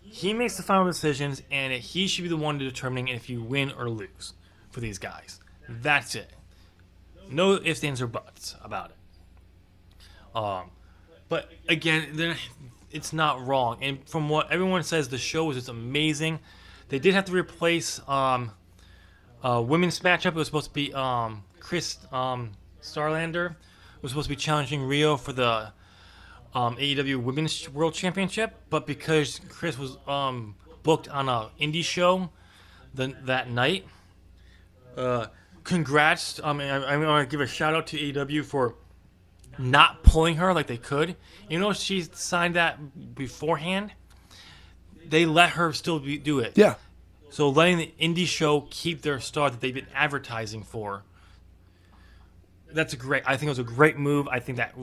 He makes the final decisions, and he should be the one determining if you win or lose for these guys. That's it. No ifs, ands, or buts about it. But again, it's not wrong. And from what everyone says, the show was just amazing. They did have to replace women's matchup. It was supposed to be Chris Starlander was supposed to be challenging Rio for the AEW Women's World Championship, but because Chris was booked on an indie show that night, congrats. I want to give a shout out to AEW for not pulling her like they could. You know, she signed that beforehand. They let her still do it. Yeah. So letting the indie show keep their star that they've been advertising for. That's I think it was a great move. I think that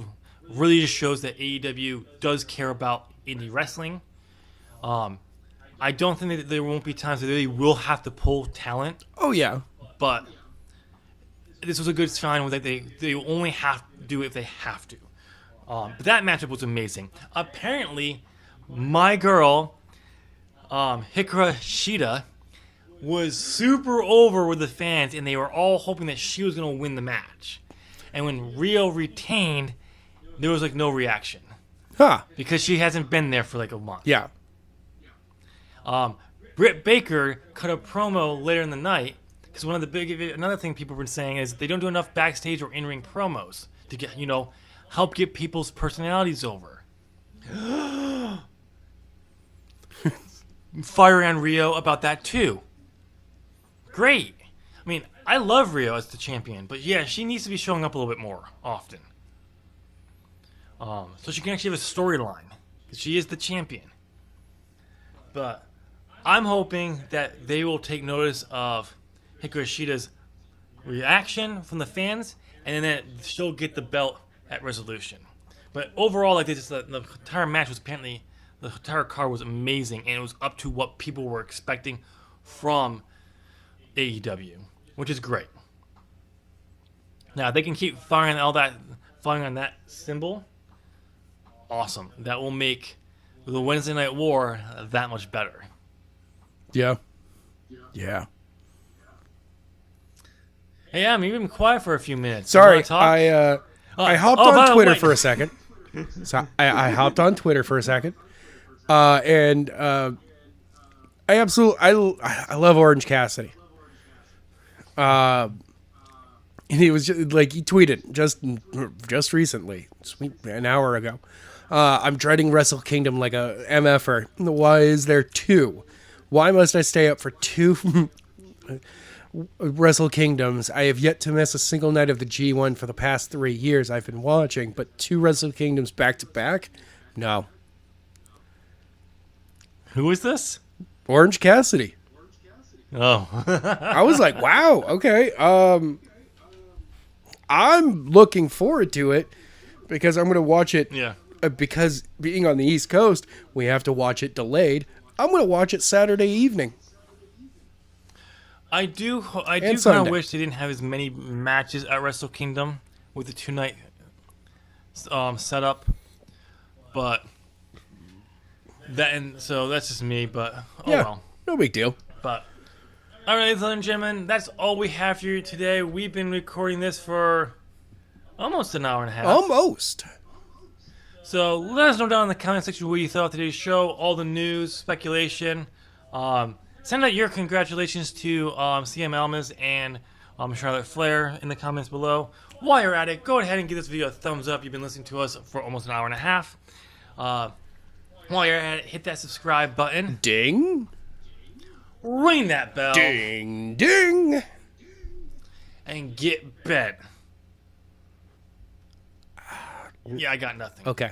really just shows that AEW does care about indie wrestling. I don't think that there won't be times that they will have to pull talent. Oh, yeah. But this was a good sign that they only have to do it if they have to. But that matchup was amazing. Apparently, my girl, Hikaru Shida, was super over with the fans, and they were all hoping that she was going to win the match. And when Rio retained, there was like no reaction. Huh. Because she hasn't been there for like a month. Yeah. Britt Baker cut a promo later in the night, because another thing people have been saying is they don't do enough backstage or in-ring promos to get, help get people's personalities over. Fire on Rio about that too. Great. I mean, I love Rio as the champion, but yeah, she needs to be showing up a little bit more often. So she can actually have a storyline, because she is the champion. But I'm hoping that they will take notice of Hikaru Shida's reaction from the fans, and then that she'll get the belt at Resolution. But overall, the entire match was apparently, the entire card was amazing, and it was up to what people were expecting from AEW, which is great. Now, they can keep firing on that symbol. Awesome. That will make the Wednesday Night War that much better. Yeah. Yeah. Hey, I'm even quiet for a few minutes. Sorry, I hopped on Twitter for a second. So I hopped on Twitter for a second, and I love Orange Cassidy. And he was just, he tweeted just recently, an hour ago. I'm dreading Wrestle Kingdom like a MFer. Why is there two? Why must I stay up for two? Wrestle Kingdoms. I have yet to miss a single night of the G1 for the past 3 years I've been watching, but 2 Wrestle Kingdoms back to back? No. Who is this? Orange Cassidy. Oh. I was like, wow, okay. I'm looking forward to it because I'm going to watch it. Yeah. Because being on the East Coast, we have to watch it delayed. I'm going to watch it Saturday evening. I do kind of Sunday. wish they didn't have as many matches at Wrestle Kingdom with the 2-night setup, but so that's just me. But well, no big deal. But all right, ladies and gentlemen, that's all we have for you today. We've been recording this for almost an hour and a half. Almost. So let us know down in the comment section what you thought of today's show, all the news, speculation. Send out your congratulations to CM Almas and Charlotte Flair in the comments below. While you're at it, go ahead and give this video a thumbs up. You've been listening to us for almost an hour and a half. While you're at it, hit that subscribe button. Ding. Ring that bell. Ding, ding. And get bent. Yeah, I got nothing. Okay.